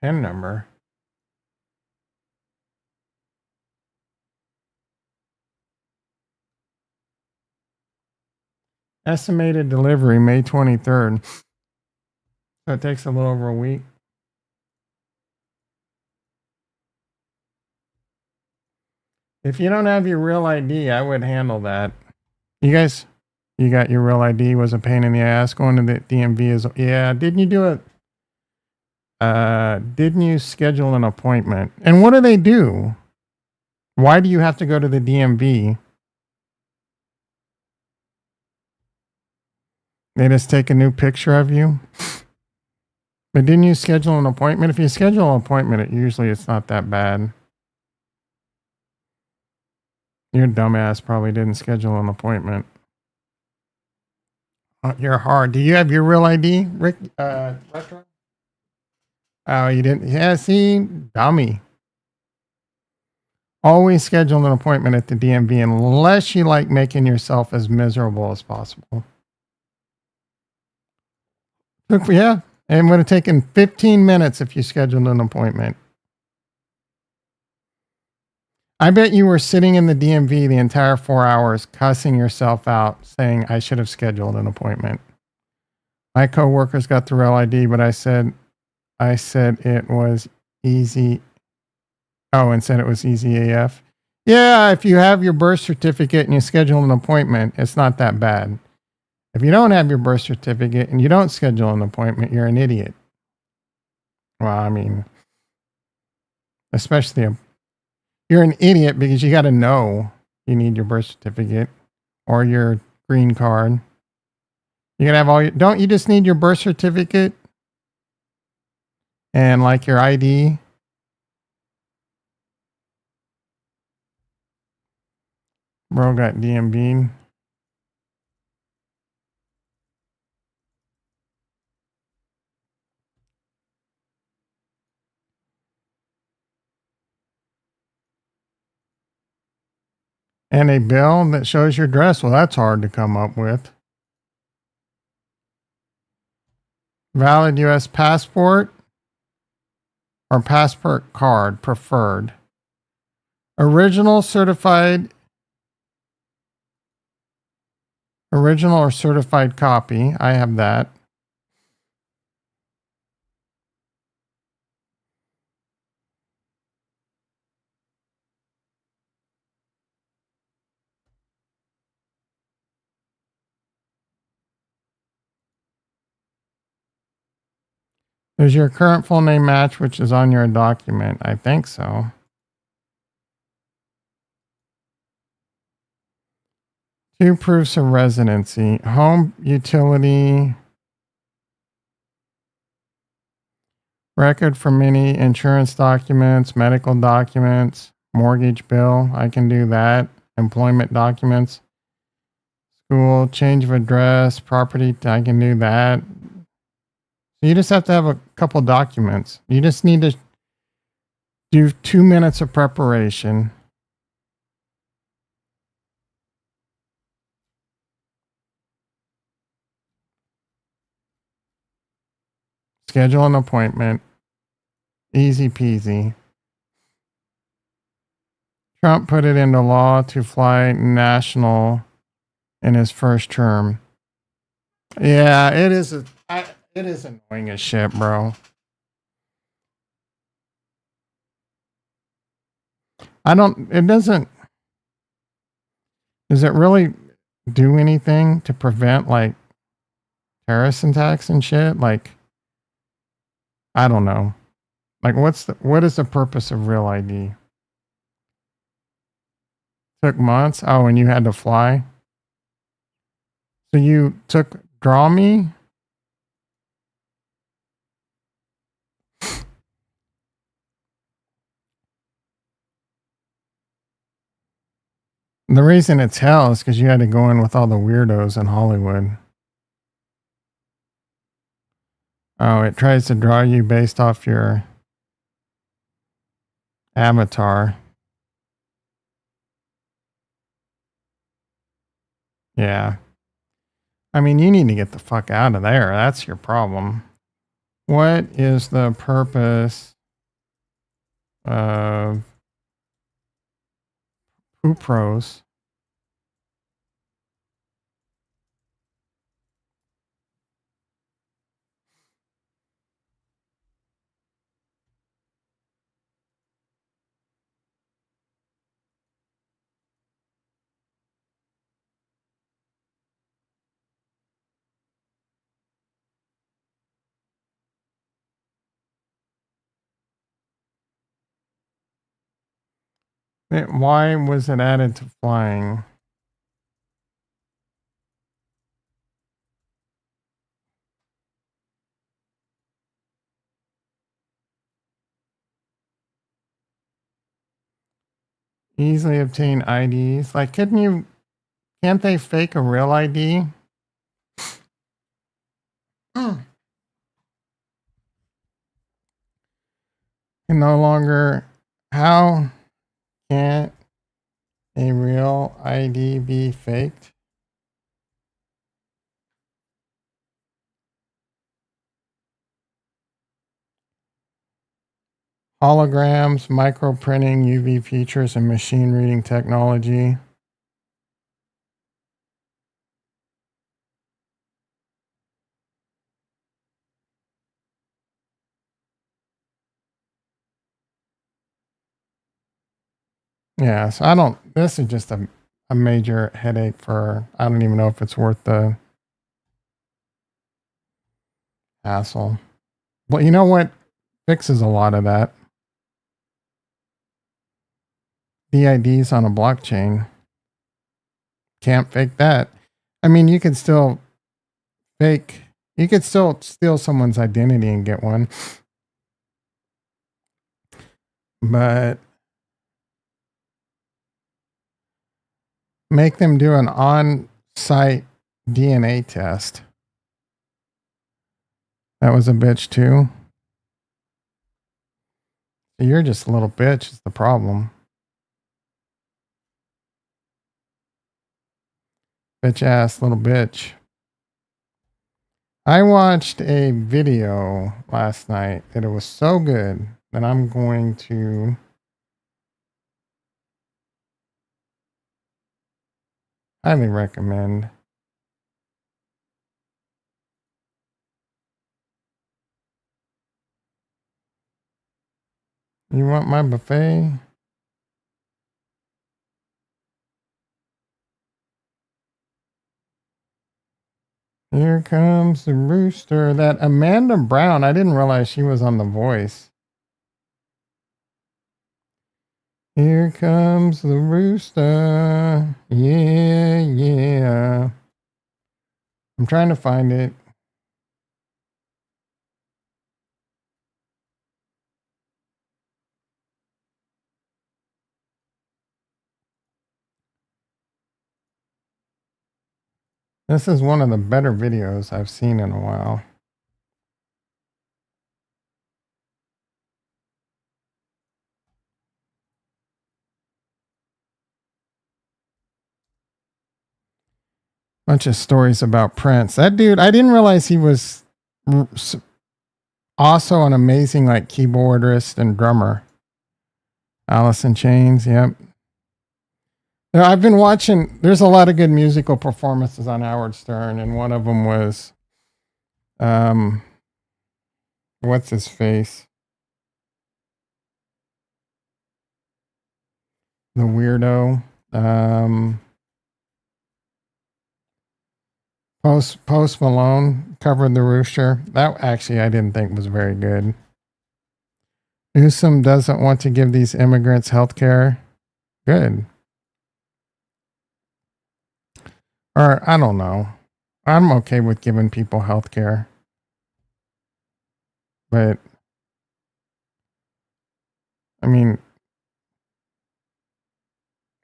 PIN number. Estimated delivery May 23rd. So it takes a little over a week. If you don't have your real ID, I would handle that. You guys, you got your real ID was a pain in the ass. Going to the DMV is, yeah. Didn't you do it? Didn't you schedule an appointment? And what do they do? Why do you have to go to the DMV? They just take a new picture of you? But didn't you schedule an appointment? If you schedule an appointment, it's not that bad. Your dumbass probably didn't schedule an appointment. You're hard. Do you have your real ID, Rick? Retro? Oh, you didn't? Yeah, see? Dummy. Always schedule an appointment at the DMV unless you like making yourself as miserable as possible. Yeah, it would have taken 15 minutes if you scheduled an appointment. I bet you were sitting in the DMV the entire 4 hours cussing yourself out saying I should have scheduled an appointment. My coworkers got the real ID, but I said it was easy. Oh, and said it was easy AF. Yeah, if you have your birth certificate and you schedule an appointment, it's not that bad. If you don't have your birth certificate and you don't schedule an appointment, you're an idiot. Well, I mean, especially you're an idiot because you got to know you need your birth certificate or your green card. You gotta have all your, don't you just need your birth certificate and like your ID? Bro got DMV'd. And a bill that shows your address. Well, that's hard to come up with. Valid U.S. passport or passport card preferred. Original or certified copy. I have that. Does your current full name match, which is on your document? I think so. Two proofs of residency. Home utility. Record from any insurance documents, medical documents, mortgage bill. I can do that. Employment documents, school, change of address, property. I can do that. So you just have to have a couple documents. You just need to do 2 minutes of preparation. Schedule an appointment. Easy peasy. Trump put it into law to fly national in his first term. Yeah, it is. It is annoying as shit, bro. I don't. It doesn't. Does it really do anything to prevent like terrorist attacks and shit? Like, I don't know. Like, what is the purpose of Real ID? Took months. Oh, and you had to fly. So you took Draw Me. The reason it's hell is because you had to go in with all the weirdos in Hollywood. Oh, it tries to draw you based off your avatar. Yeah. I mean, you need to get the fuck out of there. That's your problem. What is the purpose of Poo Pros? Why was it added to flying? Easily obtain IDs. Like, can't they fake a real ID? Can no longer, how can a real ID be faked? Holograms, microprinting, UV features, and machine reading technology. Yeah, so I don't, this is just a major headache for, I don't even know if it's worth the hassle. Well, you know what fixes a lot of that? The IDs on a blockchain. Can't fake that. I mean, you could still you could still steal someone's identity and get one. But make them do an on-site DNA test. That was a bitch too. You're just a little bitch is the problem. Bitch ass little bitch. I watched a video last night that it was so good that I'm going to highly recommend. You want my buffet? Here comes the rooster. That Amanda Brown, I didn't realize she was on The Voice. Here comes the rooster. Yeah, yeah. I'm trying to find it. This is one of the better videos I've seen in a while. Bunch of stories about Prince. That dude, I didn't realize he was also an amazing like keyboardist and drummer. Alice in Chains, yep. Now, I've been watching, there's a lot of good musical performances on Howard Stern, and one of them was what's his face? The weirdo. Post Malone covered the Rooster. That actually I didn't think was very good. Newsom doesn't want to give these immigrants health care. Good. Or I don't know. I'm okay with giving people health care. But I mean,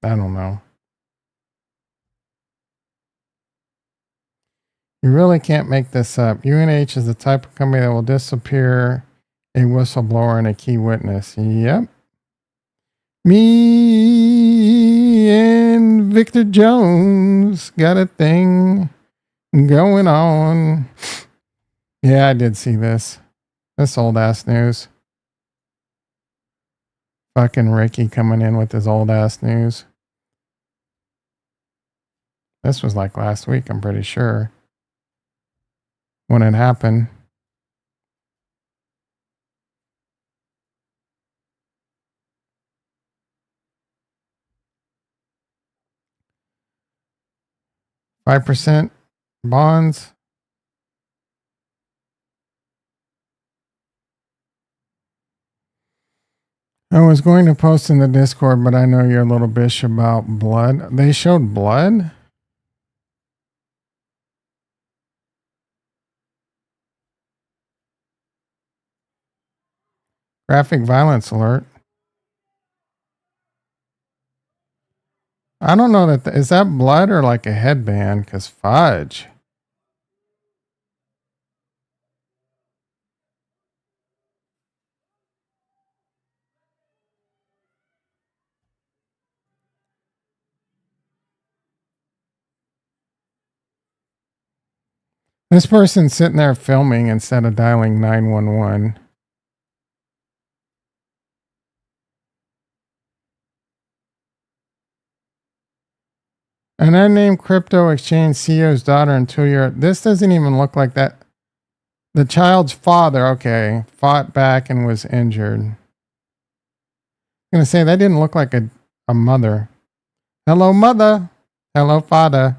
I don't know. You really can't make this up. UNH is the type of company that will disappear a whistleblower and a key witness. Yep. Me and Victor Jones got a thing going on. Yeah, I did see this. This old ass news. Fucking Ricky coming in with his old ass news. This was like last week, I'm pretty sure. When it happened. $5 bonds. I was going to post in the Discord, but I know you're a little bitch about blood. They showed blood? Graphic violence alert. I don't know that. Is that blood or like a headband? Because fudge. This person's sitting there filming instead of dialing 911. An unnamed crypto exchange CEO's daughter and 2-year. This doesn't even look like that. The child's father, okay, fought back and was injured. I'm going to say that didn't look like a mother. Hello, mother. Hello, father.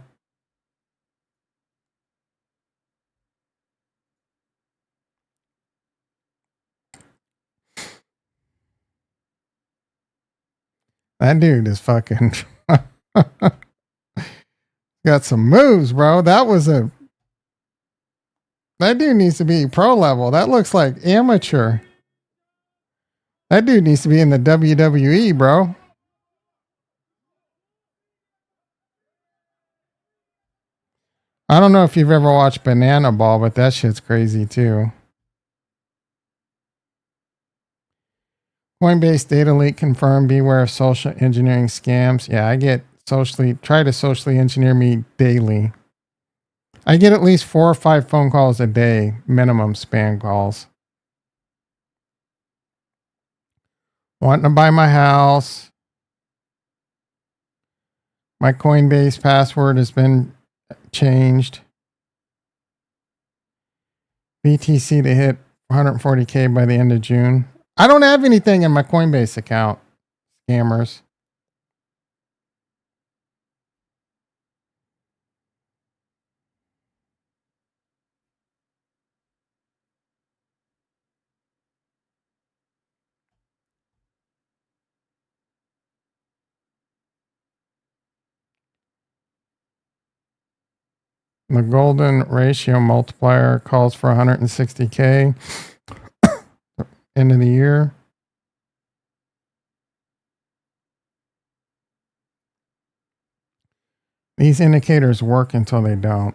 That dude is fucking got some moves, bro. That dude needs to be pro level. That looks like amateur. That dude needs to be in the WWE, bro. I don't know if you've ever watched Banana Ball, but that shit's crazy too. Coinbase data leak confirmed. Beware of social engineering scams. Yeah, I get try to socially engineer me daily. I get at least 4 or 5 phone calls a day, minimum spam calls. Wanting to buy my house. My Coinbase password has been changed. BTC to hit 140K by the end of June. I don't have anything in my Coinbase account. Scammers. The golden ratio multiplier calls for 160K end of the year. These indicators work until they don't.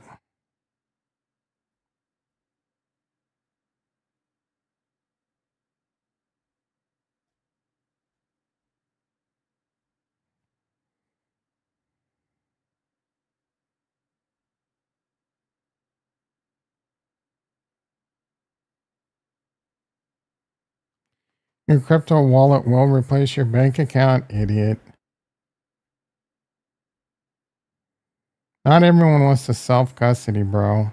Your crypto wallet will replace your bank account, idiot. Not everyone wants to self-custody, bro.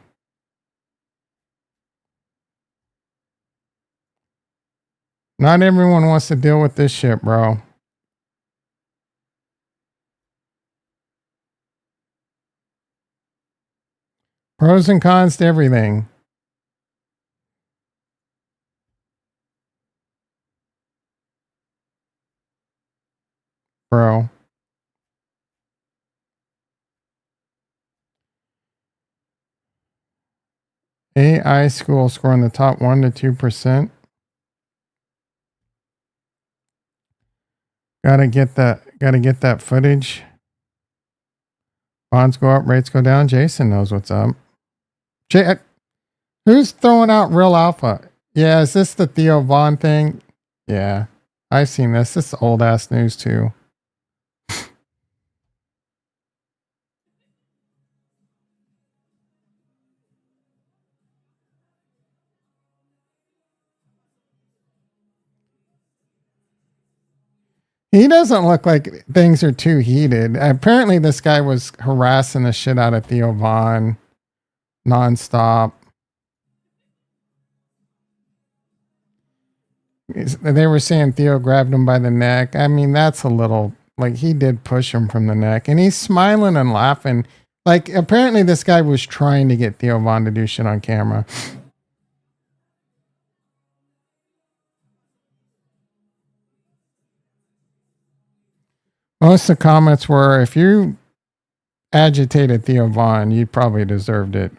Not everyone wants to deal with this shit, bro. Pros and cons to everything. Bro. AI school scoring the top 1 to 2%. Gotta get that footage. Bonds go up, rates go down. Jason knows what's up. Who's throwing out real alpha? Yeah, is this the Theo Vaughn thing? Yeah, I've seen this. This is old ass news too. He doesn't look like things are too heated. Apparently, this guy was harassing the shit out of Theo Vaughn nonstop. They were saying Theo grabbed him by the neck. I mean, that's a little like he did push him from the neck, and he's smiling and laughing. Like apparently, this guy was trying to get Theo Vaughn to do shit on camera. Most of the comments were, if you agitated Theo Vaughn, you probably deserved it.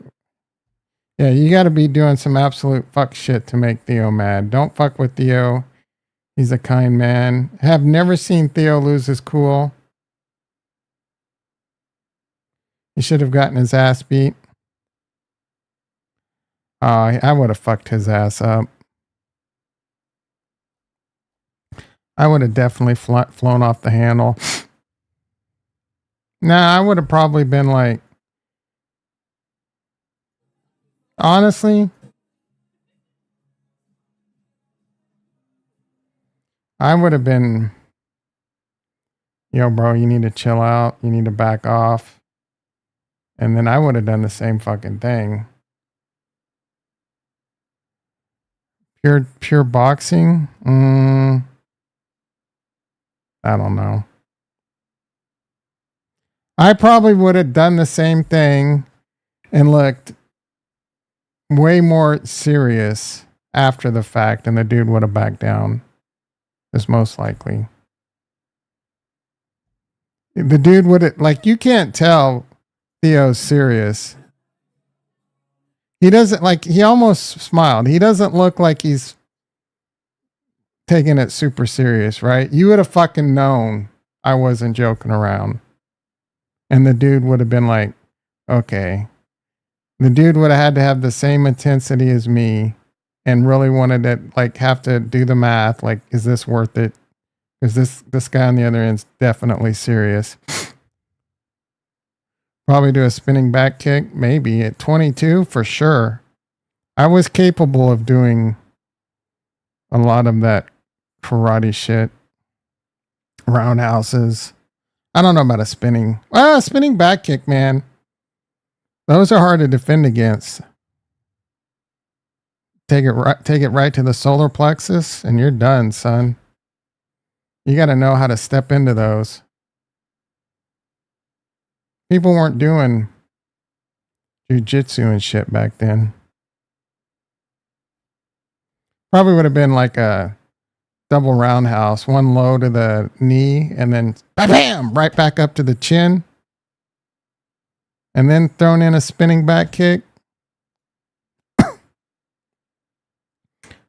Yeah, you got to be doing some absolute fuck shit to make Theo mad. Don't fuck with Theo. He's a kind man. Have never seen Theo lose his cool. He should have gotten his ass beat. I would have fucked his ass up. I would have definitely flown off the handle. Nah, I would have probably been like, honestly, I would have been, yo, bro, you need to chill out. You need to back off. And then I would have done the same fucking thing. Pure boxing? I don't know. I probably would have done the same thing and looked way more serious after the fact, and the dude would have backed down. Is most likely. The dude would have, like, you can't tell Theo's serious. He doesn't, like, he almost smiled. He doesn't look like he's taking it super serious, right? You would have fucking known I wasn't joking around. And the dude would have been like, okay. The dude would have had to have the same intensity as me and really wanted to like have to do the math. Like, is this worth it? Is this guy on the other end's definitely serious? Probably do a spinning back kick. Maybe at 22 for sure. I was capable of doing a lot of that karate shit. Roundhouses. I don't know about a spinning. Well, a spinning back kick, man. Those are hard to defend against. Take it right to the solar plexus, and you're done, son. You got to know how to step into those. People weren't doing jiu-jitsu and shit back then. Probably would have been like a double roundhouse, one low to the knee, and then bam, right back up to the chin. And then thrown in a spinning back kick.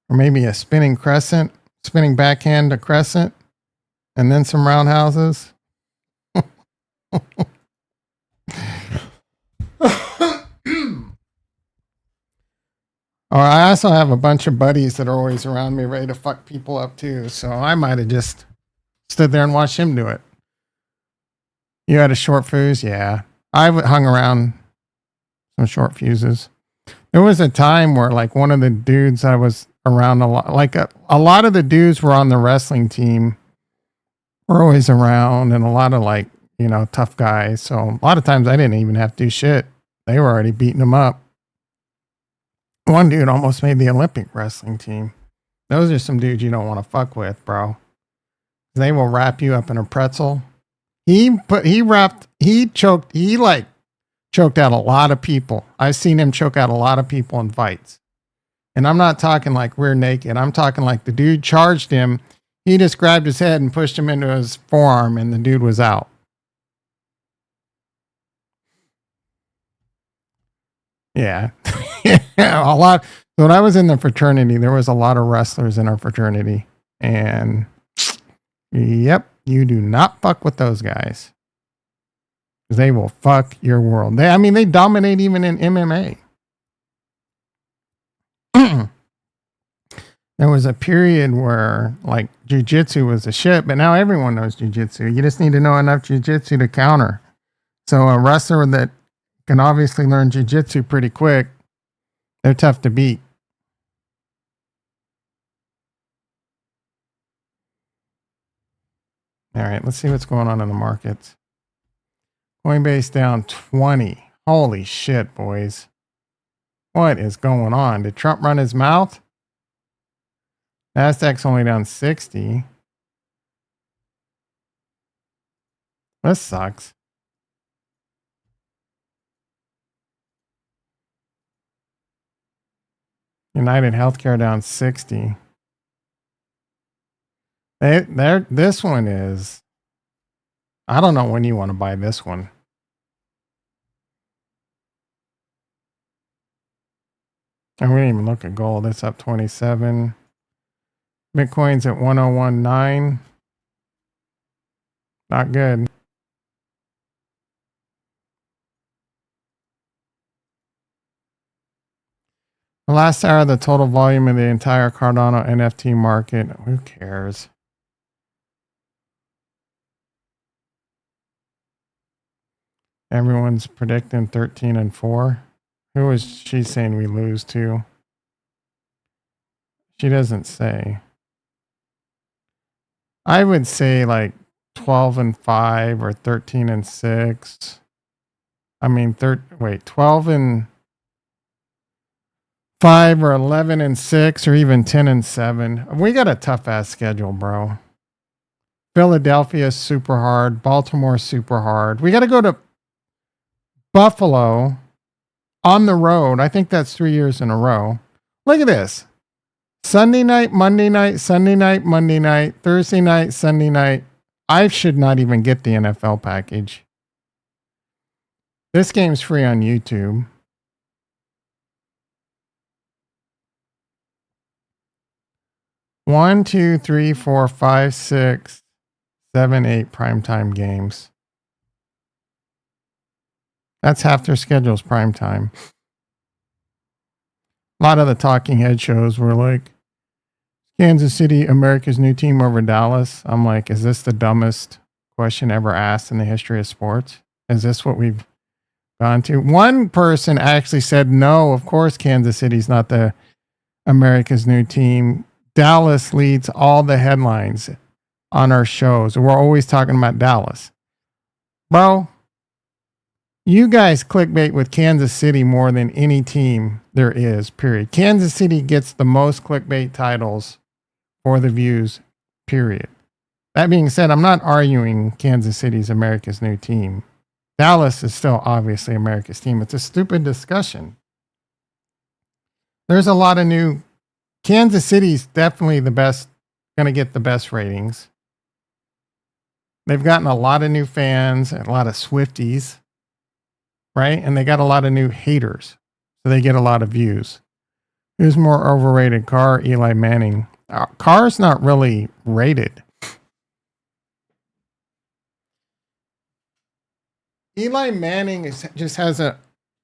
Or maybe a spinning crescent, spinning backhand to crescent, and then some roundhouses. Or I also have a bunch of buddies that are always around me ready to fuck people up too. So I might have just stood there and watched him do it. You had a short fuse? Yeah. I hung around some short fuses. There was a time where like one of the dudes I was around a lot, like a lot of the dudes were on the wrestling team were always around, and a lot of like, you know, tough guys. So a lot of times I didn't even have to do shit. They were already beating them up. One dude almost made the Olympic wrestling team. Those are some dudes you don't want to fuck with, bro. They will wrap you up in a pretzel. He choked out a lot of people. I've seen him choke out a lot of people in fights. And I'm not talking like rear naked. I'm talking like the dude charged him. He just grabbed his head and pushed him into his forearm, and the dude was out. Yeah. A lot. So when I was in the fraternity, there was a lot of wrestlers in our fraternity. And yep, you do not fuck with those guys. They will fuck your world. They dominate even in MMA. There was a period where like jiu-jitsu was the shit, but now everyone knows jiu-jitsu. You just need to know enough jiu-jitsu to counter. So a wrestler that can obviously learn jiu-jitsu pretty quick, they're tough to beat. All right, let's see what's going on in the markets. Coinbase down 20. Holy shit, boys. What is going on? Did Trump run his mouth? Nasdaq's only down 60. This sucks. United Healthcare down 60. This one is, I don't know when you want to buy this one. And we didn't even look at gold. It's up 27. Bitcoin's at 1019. Not good. The last hour, the total volume of the entire Cardano NFT market. Who cares? Everyone's predicting 13 and 4. Who is she saying we lose to? She doesn't say. I would say like 12 and 5 or 13 and 6. 12 and 5 or 11 and 6 or even 10 and 7. We got a tough ass schedule, bro. Philadelphia's super hard. Baltimore's super hard. We got to go to Buffalo on the road. I think that's 3 years in a row. Look at this. Sunday night, Monday night, Sunday night, Monday night, Thursday night, Sunday night. I should not even get the NFL package. This game's free on YouTube. One, two, three, four, five, 6, 7, 8 primetime games. That's half their schedule's primetime. A lot of the talking head shows were like, Kansas City, America's new team over Dallas. I'm like, is this the dumbest question ever asked in the history of sports? Is this what we've gone to? One person actually said, no, of course Kansas City's not the America's new team. Dallas leads all the headlines on our shows. We're always talking about Dallas. Bro, you guys clickbait with Kansas City more than any team there is, period. Kansas City gets the most clickbait titles for the views, period. That being said, I'm not arguing Kansas City's America's new team. Dallas is still obviously America's team. It's a stupid discussion. There's a lot of new. Kansas City's definitely the best, going to get the best ratings. They've gotten a lot of new fans and a lot of Swifties, right? And they got a lot of new haters. So they get a lot of views. Who's more overrated, Carr or Eli Manning? Carr's not really rated. Eli Manning just has a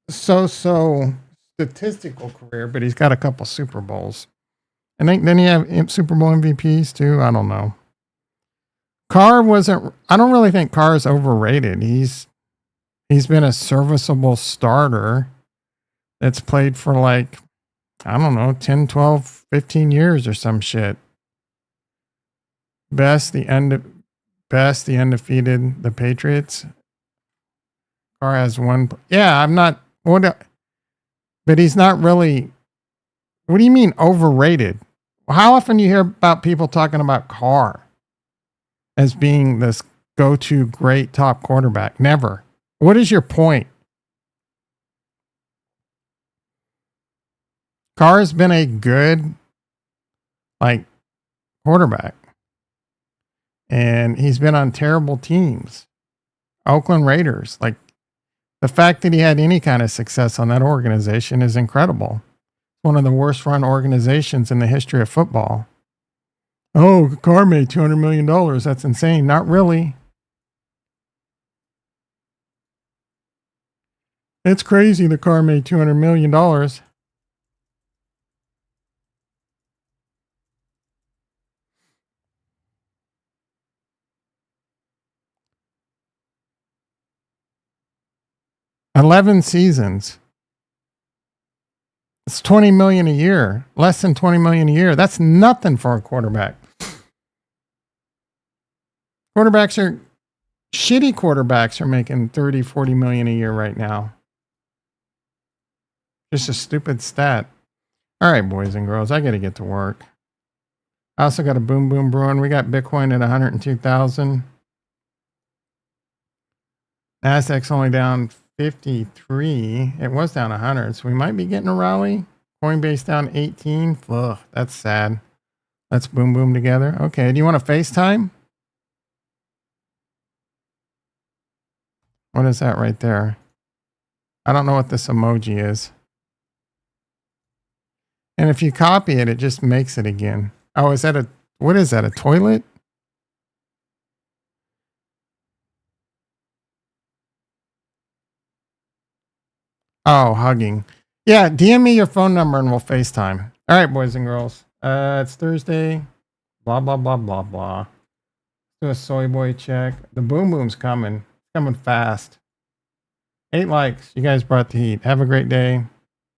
so-so statistical career, but he's got a couple Super Bowls. And then he have Super Bowl MVPs too. I don't know. Carr wasn't. I don't really think Carr is overrated. He's been a serviceable starter that's played for like, I don't know, 10, 12, 15 years or some shit. Best the undefeated, the Patriots. Carr has one. Yeah, I'm not. But he's not really. What do you mean overrated? How often do you hear about people talking about Carr as being this go-to great top quarterback? Never. What is your point? Carr has been a good, quarterback. And he's been on terrible teams. Oakland Raiders. The fact that he had any kind of success on that organization is incredible. One of the worst run organizations in the history of football. Oh, Carr made $200 million. That's insane. Not really. It's crazy the Carr made $200 million. 11 seasons. It's $20 million a year. Less than $20 million a year. That's nothing for a quarterback. Shitty quarterbacks are making 30, 40 million a year right now. Just a stupid stat. All right, boys and girls, I got to get to work. I also got a boom brewing. We got Bitcoin at 102,000. Nasdaq's only down 53. It was down 100, so we might be getting a rally. Coinbase down 18. Ugh, that's sad. Let's boom together. Okay, do you want to FaceTime? What is that right there? I don't know what this emoji is. And if you copy it, it just makes it again. Oh, what is that, a toilet? Oh, hugging. Yeah, DM me your phone number and we'll FaceTime. All right, boys and girls. It's Thursday. Blah, blah, blah, blah, blah. Do a soy boy check. The boom's coming. It's coming fast. 8 likes. You guys brought the heat. Have a great day.